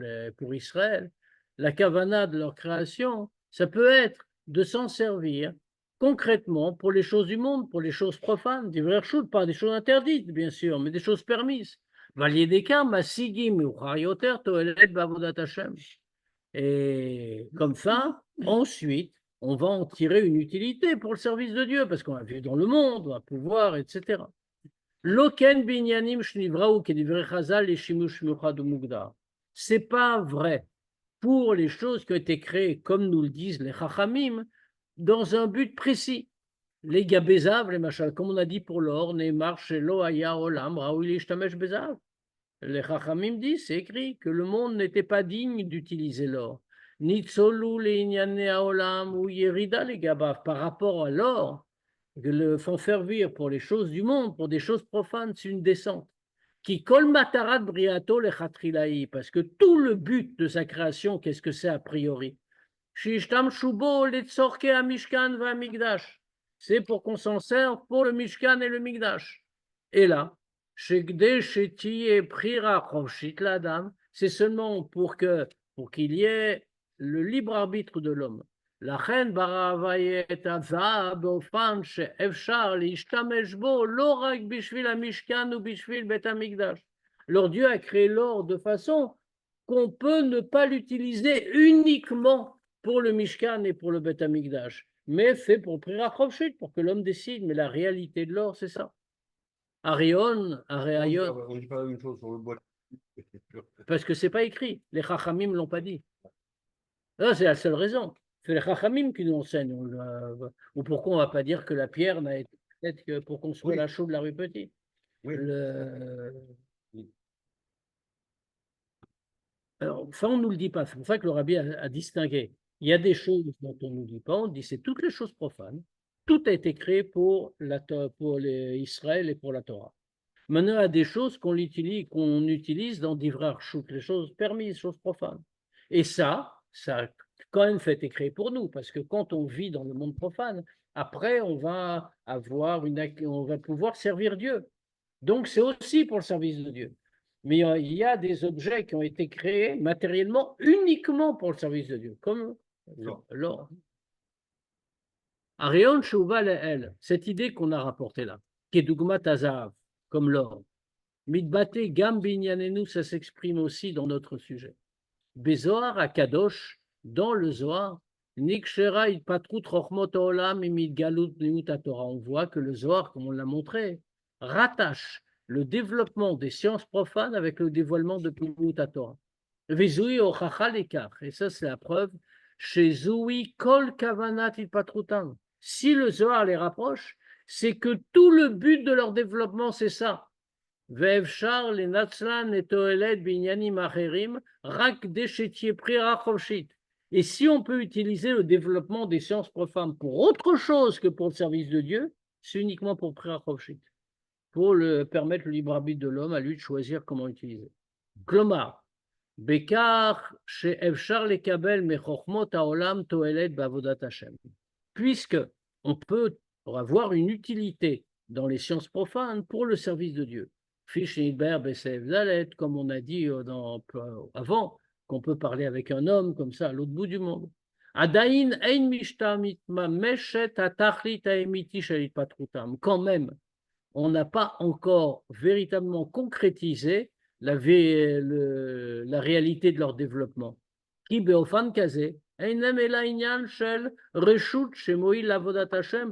Israël, la kavana de leur création, ça peut être de s'en servir concrètement pour les choses du monde, pour les choses profanes, des vraies choses, pas des choses interdites bien sûr, mais des choses permises. Valiedeka masigim uchayoter toelet bavodat Hashem. Et comme ça, ensuite, on va en tirer une utilité pour le service de Dieu, parce qu'on va vivre dans le monde, on va pouvoir, etc. Loken binyanim shnivraou kedivre chazal et shimush muchad mugdar. C'est pas vrai pour les choses qui ont été créées, comme nous le disent les chachamim, dans un but précis. Les gabezav, les machal, comme on a dit pour l'or, neymar shelo haya olam raoui lishtamesh bezav. Les Chachamim disent, c'est écrit, que le monde n'était pas digne d'utiliser l'or. Nitzolu leinyane haolam ou yerida les gabav, par rapport à l'or, que le font servir pour les choses du monde, pour des choses profanes, c'est une descente. Qui kol matarat briato le chatrilaï, parce que tout le but de sa création, qu'est-ce que c'est a priori? Shishtam shubo letzorke a mishkan va migdash. C'est pour qu'on s'en serve pour le mishkan et le migdash. Et là, c'est seulement pour qu'il y ait le libre arbitre de l'homme. Alors Dieu a créé l'or de façon qu'on peut ne pas l'utiliser uniquement pour le Mishkan et pour le Bet Hamikdash, mais fait pour Prira-Chovshit, pour que l'homme décide. Mais la réalité de l'or, c'est ça. Arion, Aréayon. On ne dit pas la même chose sur le bois. Parce que ce n'est pas écrit. Les Chachamim ne l'ont pas dit. Là, c'est la seule raison. C'est les Chachamim qui nous enseignent. Ou pourquoi on ne va pas dire que la pierre n'a été faite que pour construire la chaux de la rue Petit. Oui. Alors, ça, on ne nous le dit pas. C'est pour ça que le Rabbi a distingué. Il y a des choses dont on ne nous dit pas. On dit c'est toutes les choses profanes. Tout a été créé pour Israël et pour la Torah. Maintenant, il y a des choses qu'on utilise dans d'ivrar chouk, les choses permises, les choses profanes. Et ça a quand même fait été créé pour nous, parce que quand on vit dans le monde profane, après, on va pouvoir servir Dieu. Donc, c'est aussi pour le service de Dieu. Mais il y a des objets qui ont été créés matériellement uniquement pour le service de Dieu, comme l'or. Arion Shouva Le'el, cette idée qu'on a rapportée là, Kedugmat Azav, comme l'or. Mitbate Gam Binyanenu, ça s'exprime aussi dans notre sujet. Bezoar à Kadosh, dans le Zohar, Nikshera Itpatrut Rochmot Olam Imidgalut Neut Torah. On voit que le Zohar, comme on l'a montré, rattache le développement des sciences profanes avec le dévoilement de Pnimut Torah. Vezui Ochacha Lekach, et ça c'est la preuve, chez Zoui Kol Kavanat Itpatrutam. Si le Zohar les rapproche, c'est que tout le but de leur développement, c'est ça. Ve'evshar le natzlan et toelet binyanim acherim rak deshetie prirachovshit. Et si on peut utiliser le développement des sciences profanes pour autre chose que pour le service de Dieu, c'est uniquement pour prirachovshit, pour permettre le libre arbitre de l'homme à lui de choisir comment utiliser. Klomar, bekar she'evshar lekabel mechochmot haolam toelet bavodat Hashem. Puisque on peut avoir une utilité dans les sciences profanes pour le service de Dieu. Comme on a dit avant, qu'on peut parler avec un homme comme ça à l'autre bout du monde. Quand même, on n'a pas encore véritablement concrétisé la réalité de leur développement.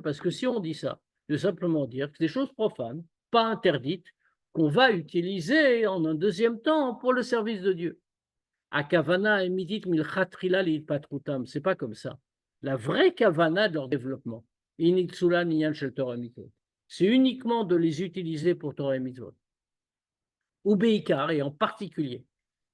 Parce que si on dit ça, de simplement dire que c'est des choses profanes, pas interdites, qu'on va utiliser en un deuxième temps pour le service de Dieu. Akavana emitit milchatrila li'itpatrutam, c'est pas comme ça. La vraie kavana de leur développement, initsula niyan shel Torah mitzvot, c'est uniquement de les utiliser pour Torah et mitzvot. Ou beikar, et en particulier,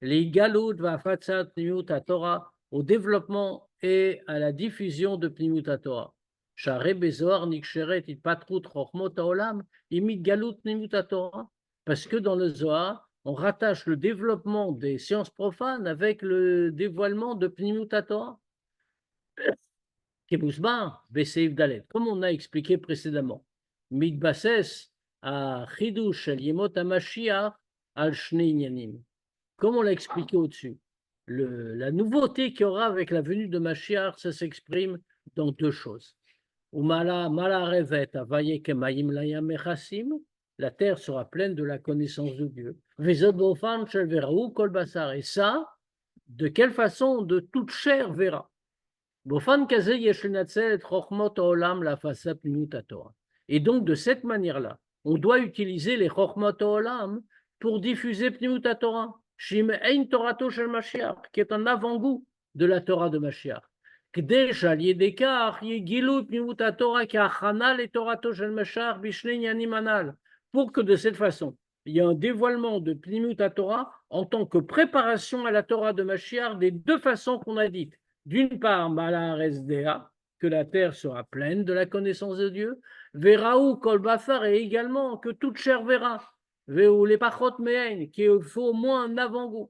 les galot vafatzat pnimut Torah, au développement et à la diffusion de pnimut Torah. Share bezoar niksheret itpatrut chochmot haolam imit galut pnimut Torah. Parce que dans le Zohar, on rattache le développement des sciences profanes avec le dévoilement de Pnimut Torah. Comme on a expliqué précédemment, Midbases à Chidush el Yemot HaMashiach al Shnei Inyanim. Comme on l'a expliqué au-dessus, la nouveauté qu'il y aura avec la venue de Mashiach, ça s'exprime dans deux choses. Umala revet avaye kemayim layam mechasim. La terre sera pleine de la connaissance de Dieu. Et ça, de quelle façon? De toute chair verra. Et donc, de cette manière-là, on doit utiliser les Chochmot Olam pour diffuser Pnimut Torah, qui est un avant-goût de la Torah de Mashiach. Pour que de cette façon, il y ait un dévoilement de Pnimut Torah en tant que préparation à la Torah de Mashiach des deux façons qu'on a dites. D'une part, que la terre sera pleine de la connaissance de Dieu, Veraou Kol Basar, et également que toute chair verra, Veu les Pachot Me'en, qu'il faut au moins un avant-goût,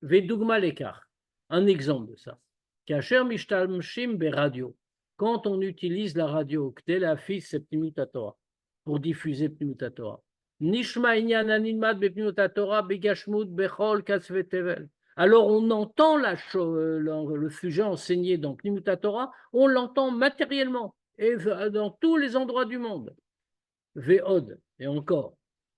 Vedugma Lekar, un exemple de ça. Kacher Mishtalmshim Beradio, quand on utilise la radio, K'tel Afis Pnimut Torah, pour diffuser Pnimut Torah. Nishma inyan animad bepnimut Torah begashmut bechol kasvet tevel. Alors on entend le sujet enseigné dans Pnimut Torah, on l'entend matériellement et dans tous les endroits du monde. Ve'od, et encore.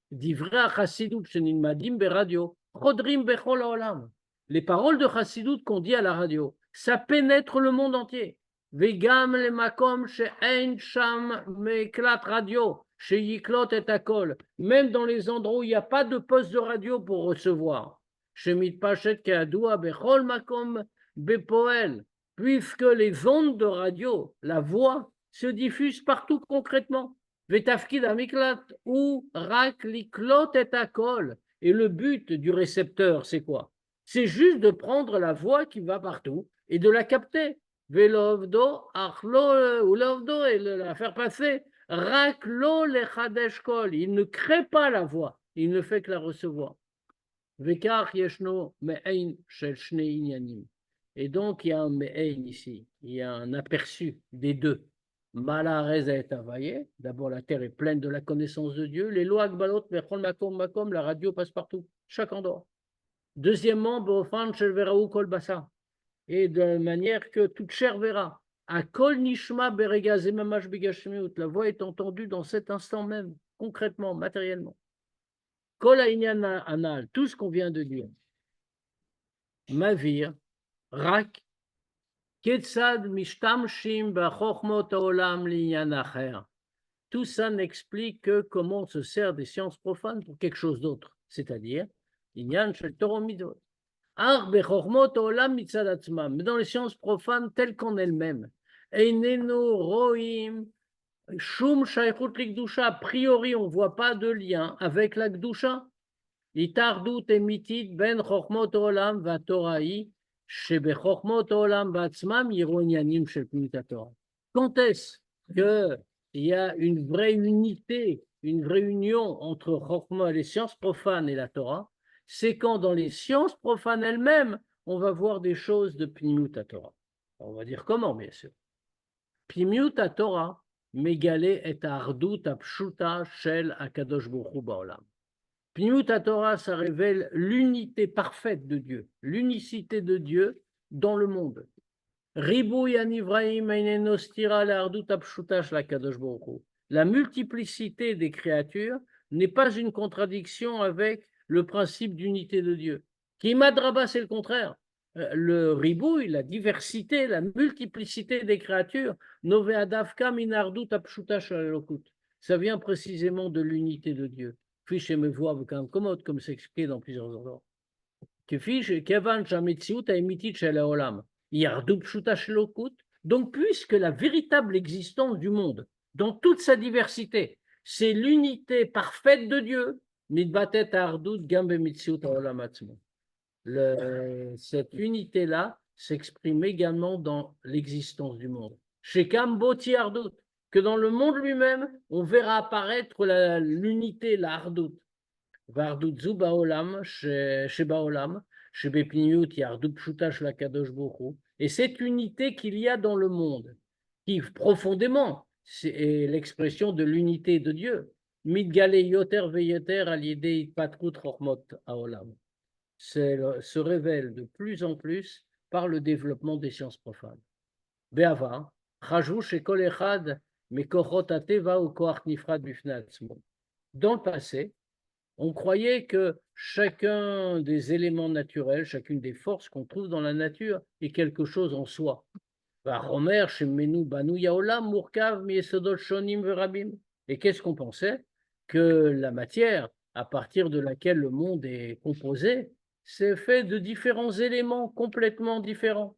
Divrei Chassidut shenilmadim beradio, chodrim bechol haolam. Les paroles de Chassidut qu'on dit à la radio, ça pénètre le monde entier. Vegam le makom she'ein sham meklat radio. Chez Yiklot et Akol, même dans les endroits où il n'y a pas de poste de radio pour recevoir. Chez Mitpachet Keadoua Bechol Makom Bepoel, puisque les ondes de radio, la voix, se diffusent partout concrètement. Vetafkid Amiklat ou Rak Liklot et Akol. Et le but du récepteur, c'est quoi? C'est juste de prendre la voix qui va partout et de la capter. Velovdo, Achlo ou Lovdo, et la faire passer. Raklo le chadesh kol, il ne crée pas la voix, il ne fait que la recevoir. Vekar yeshno me'ein shel shnei inyanim. Et donc, il y a un me'ein ici, il y a un aperçu des deux. Malarez et Havaye, d'abord la terre est pleine de la connaissance de Dieu. Les lois Akbalot, Mechol Makom Makom, la radio passe partout, chaque endroit. Deuxièmement, Beofan Shel Veraou Kol Bassa, et de manière que toute chair verra. A Kol Nishma Berega Zemamash Bigashmiut, la voix est entendue dans cet instant même, concrètement, matériellement. Kol Aïnyan Anal, tout ce qu'on vient de dire. Mavir, Rak, Ketzad Mishtamshim Bachokmot Olam Linyan Acher. Tout ça n'explique que comment on se sert des sciences profanes pour quelque chose d'autre, c'est-à-dire Linyan Shel Torah Midot. Ar Bechokmot Olam Mitzad Atzmam, mais dans les sciences profanes telles qu'en elles-mêmes. Einenu Roim Shum Shaychut Likdusha, a priori on ne voit pas de lien avec la Kdusha. Itardut emitit ben Chokmot Olam va Torahi. Quand est-ce qu'il y a une vraie unité, une vraie union entre Chokma, les sciences profanes, et la Torah? C'est quand dans les sciences profanes elles-mêmes, on va voir des choses de Pnimiut Torah. On va dire comment, bien sûr. Pnimiut Torah, Megale et Ardut Apshuta Shel Akadosh Baruch Hu Ba'olam. Pnimiut Torah, ça révèle l'unité parfaite de Dieu, l'unicité de Dieu dans le monde. La multiplicité des créatures n'est pas une contradiction avec le principe d'unité de Dieu. Kimadraba, c'est le contraire. Le ribouille, la diversité, la multiplicité des créatures, ça vient précisément de l'unité de Dieu. Fiche me voit avec un commode, comme c'est expliqué dans plusieurs endroits. Donc, puisque la véritable existence du monde, dans toute sa diversité, c'est l'unité parfaite de Dieu, cette unité-là s'exprime également dans l'existence du monde. Chez Kamboti Ardut, que dans le monde lui-même, on verra apparaître l'unité, la Ardut. Vardut zu baolam, chez baolam, chez Bepniut, Yardut Pshutash la Kadosh Bohu. Et cette unité qu'il y a dans le monde, qui profondément est l'expression de l'unité de Dieu, Midgale Yoter Veyeter Aliede Patrut Rochmot Aolam, se révèle de plus en plus par le développement des sciences profanes. Be'ava, Chajou chez Kol Echad, Mekochot Ateva ou Koach Nifrad Bifnatzmo. Dans le passé, on croyait que chacun des éléments naturels, chacune des forces qu'on trouve dans la nature est quelque chose en soi. Et qu'est-ce qu'on pensait? Que la matière, à partir de laquelle le monde est composé, c'est fait de différents éléments complètement différents.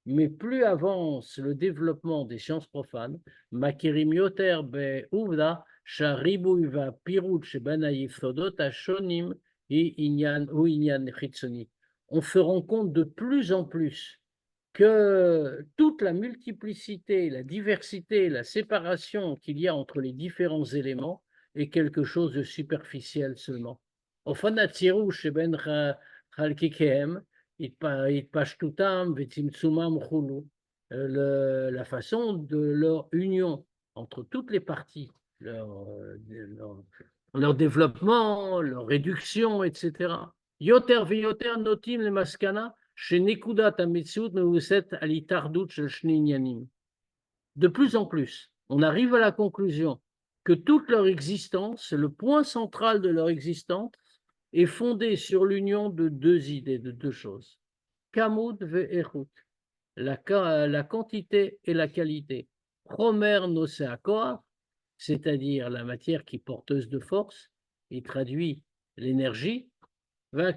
Mais plus avance le développement des sciences profanes, Makirim Yoter be'uvda, Sharibu va pirut shebanayif sodot ashonim et inyan chitzoni. On se rend compte de plus en plus que toute la multiplicité, la diversité, la séparation qu'il y a entre les différents éléments est quelque chose de superficiel seulement. Ofanatsiru sheben chalkikehem, la façon de leur union entre toutes les parties, leur développement, leur réduction, etc. Yoter veyoter notim le maskana chez Nekudat Ametziut meuset alitardut shel shni inyanim. De plus en plus, on arrive à la conclusion que toute leur existence, le point central de leur existence, est fondé sur l'union de deux idées, de deux choses. Kamud ve'echut, la quantité et la qualité. Chomer noseakoa, c'est-à-dire la matière qui est porteuse de force, il traduit l'énergie. Et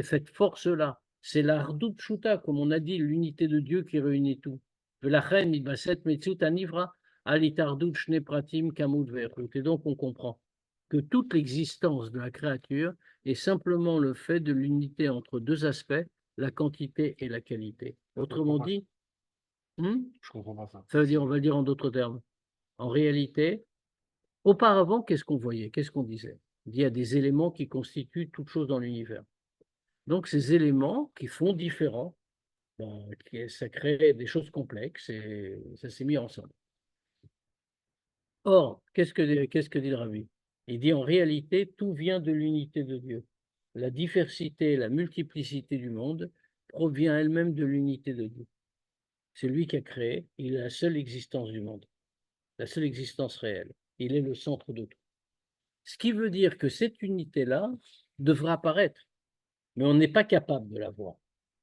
cette force-là, c'est la Ardut Pshuta, comme on a dit, l'unité de Dieu qui réunit tout. Et donc on comprend que toute l'existence de la créature est simplement le fait de l'unité entre deux aspects, la quantité et la qualité. Autrement dit, Je comprends pas ça. ça veut dire, on va le dire en d'autres termes. En réalité, auparavant, qu'est-ce qu'on voyait? Qu'est-ce qu'on disait? Il y a des éléments qui constituent toute chose dans l'univers. Donc, ces éléments qui font différents, ben, ça crée des choses complexes et ça s'est mis ensemble. Or, qu'est-ce que dit le Rabbi? Il dit en réalité, tout vient de l'unité de Dieu. La diversité, la multiplicité du monde provient elle-même de l'unité de Dieu. C'est lui qui a créé, il est la seule existence du monde, la seule existence réelle. Il est le centre de tout. Ce qui veut dire que cette unité-là devra apparaître, mais on n'est pas capable de la voir.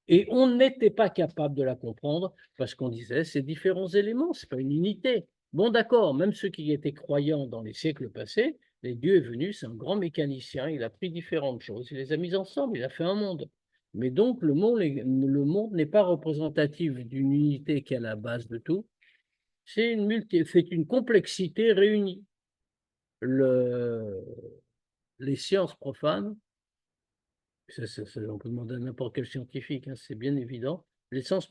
Et on n'était pas capable de la comprendre parce qu'on disait ces différents éléments, ce n'est pas une unité. Bon, d'accord, même ceux qui étaient croyants dans les siècles passés, les Dieu est venu, c'est un grand mécanicien, il a pris différentes choses, il les a mises ensemble, il a fait un monde. Mais donc, le monde n'est pas représentatif d'une unité qui est à la base de tout, c'est une complexité réunie. Les sciences profanes, on peut demander à n'importe quel scientifique, hein, c'est bien évident, les sciences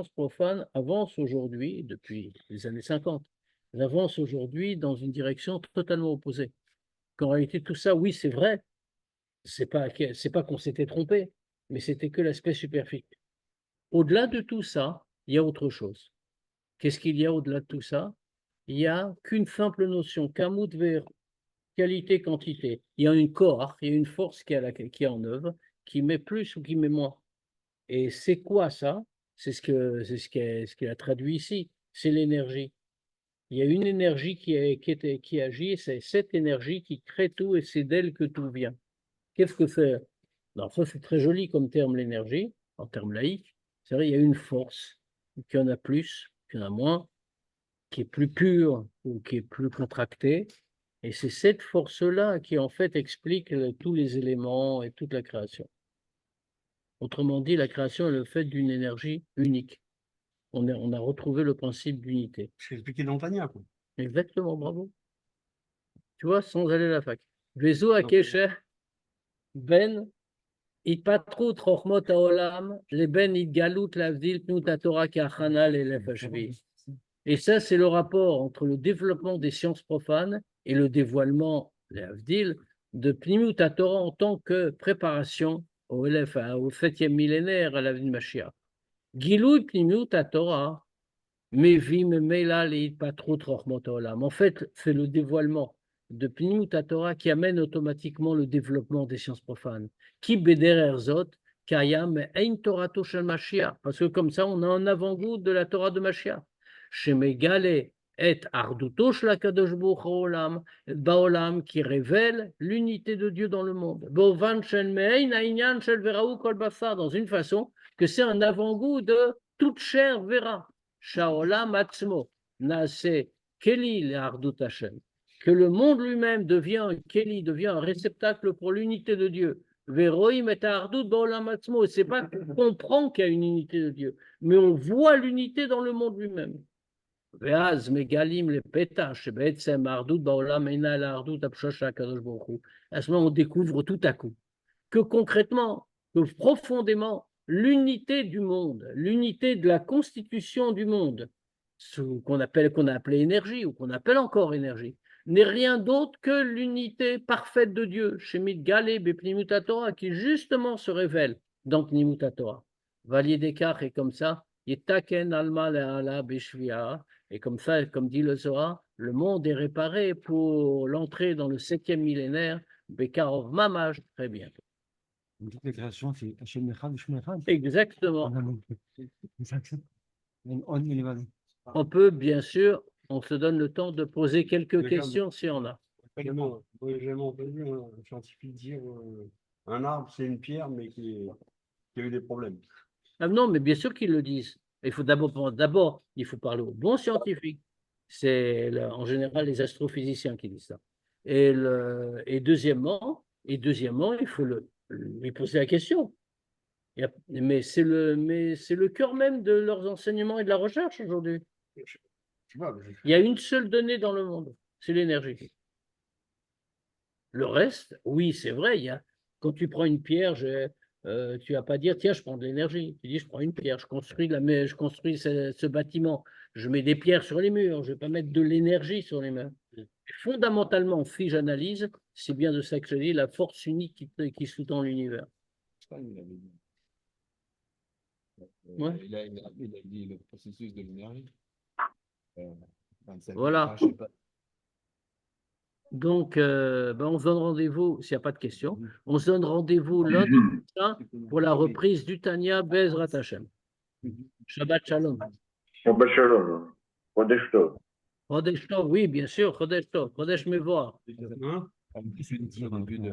profanes avancent aujourd'hui, depuis les années 50, elles avancent aujourd'hui dans une direction totalement opposée. Qu'en réalité, tout ça, oui, c'est vrai, c'est pas qu'on s'était trompé, mais c'était que l'aspect superficiel. Au-delà de tout ça, il y a autre chose. Qu'est-ce qu'il y a au-delà de tout ça? Il n'y a qu'une simple notion, kamut ver, qualité, quantité. Il y a une cohort, il y a une force qui est en œuvre, qui met plus ou qui met moins. Et c'est quoi ça? C'est ce qu'il a traduit ici, c'est l'énergie. Il y a une énergie qui agit, et c'est cette énergie qui crée tout, et c'est d'elle que tout vient. Qu'est-ce que fait? Alors ça, c'est très joli comme terme, l'énergie, en termes laïques. C'est vrai, il y a une force, qu'il y en a plus, qu'il y en a moins, qui est plus pure ou qui est plus contractée. Et c'est cette force-là qui, en fait, explique tous les éléments et toute la création. Autrement dit, la création est le fait d'une énergie unique. On a retrouvé le principe d'unité. C'est expliqué dans Tania, quoi. Exactement, bravo. Tu vois, sans aller à la fac. Vezo akesher ben התפתחות חוכמות העולם לבין התגלות להבדיל תנות התורה כהכנה לאלף השביעי. Et ça, c'est le rapport entre le développement des sciences profanes et le dévoilement, l'Avdil, de Pnimut Torah en tant que préparation au 7e millénaire à l'avenue de Mashiach. Gilouy Pnimut Torah, Mevim Mela Leitpatrut Rochmot Olam. En fait, c'est le dévoilement de Pnimut Torah qui amène automatiquement le développement des sciences profanes. Qui Beder Erzot, Kayam Ein Torato Shel Mashiach. Parce que comme ça, on a un avant-goût de la Torah de Mashiach. Shemegale et Arduto Shel HaKadosh Baruch Hu Baolam, qui révèle l'unité de Dieu dans le monde. Bovan Shel Mein Ainyan Shel Veraou Kol Basar, dans une façon que c'est un avant-goût de toute chair verra. Shaolam Atzmo Nase Keli le Ardut Hashem, que le monde lui-même devient un Keli, devient un réceptacle pour l'unité de Dieu. Veroim et Ardut Baolam Atzmo, c'est pas qu'on comprend qu'il y a une unité de Dieu, mais on voit l'unité dans le monde lui-même. Veaz Megalim le Petash, Be'etzem Ardut Baolam Ena la Ardut Apshosh HaKadosh Baruch Hu. À ce moment, on découvre tout à coup que concrètement, que profondément, l'unité du monde, l'unité de la constitution du monde, ce qu'on a appelé énergie, ou qu'on appelle encore énergie, n'est rien d'autre que l'unité parfaite de Dieu, Shemit Galé Bepnimut Torah, qui justement se révèle dans Pnimut Torah. Valier d'écart, et comme ça, Yetaken Alma Le'ala Beshvia, et comme ça, comme dit le Zohar, le monde est réparé pour l'entrée dans le 7e millénaire, Bekarov Mamash, très bien. Toute la création, c'est Hachem Echad, Hachem Echad. Exactement. On On peut, bien sûr, on se donne le temps de poser quelques Déjà, questions si on a. Moi, j'ai jamais entendu un scientifique dire un arbre, c'est une pierre, mais qui a eu des problèmes. Ah non, mais bien sûr qu'ils le disent. Il faut d'abord, il faut parler aux bons scientifiques. C'est en général les astrophysiciens qui disent ça. Et deuxièmement, il faut lui poser la question. Mais c'est le cœur même de leurs enseignements et de la recherche aujourd'hui. Il y a une seule donnée dans le monde, c'est l'énergie. Le reste, oui, c'est vrai. Quand tu prends une pierre, tu vas pas dire tiens, je prends de l'énergie. Tu dis je prends une pierre, je construis ce bâtiment, je mets des pierres sur les murs, je vais pas mettre de l'énergie sur les murs. Fondamentalement, si j'analyse, c'est bien de ça que je dis, la force unique qui sous-tend l'univers. Einstein, il avait dit. Ouais. Il a dit le processus de l'énergie. 27 Voilà. je sais pas. Donc, on se donne rendez-vous, s'il n'y a pas de questions, on se donne rendez-vous lundi prochain pour la reprise du Tanya Bezrat Hashem. Shabbat Shalom. Shabbat Shalom. Chodesh Tov. Chodesh Tov, oui, bien sûr, Chodesh Tov, Chodesh Mevoar. Hein? En plus, une au début de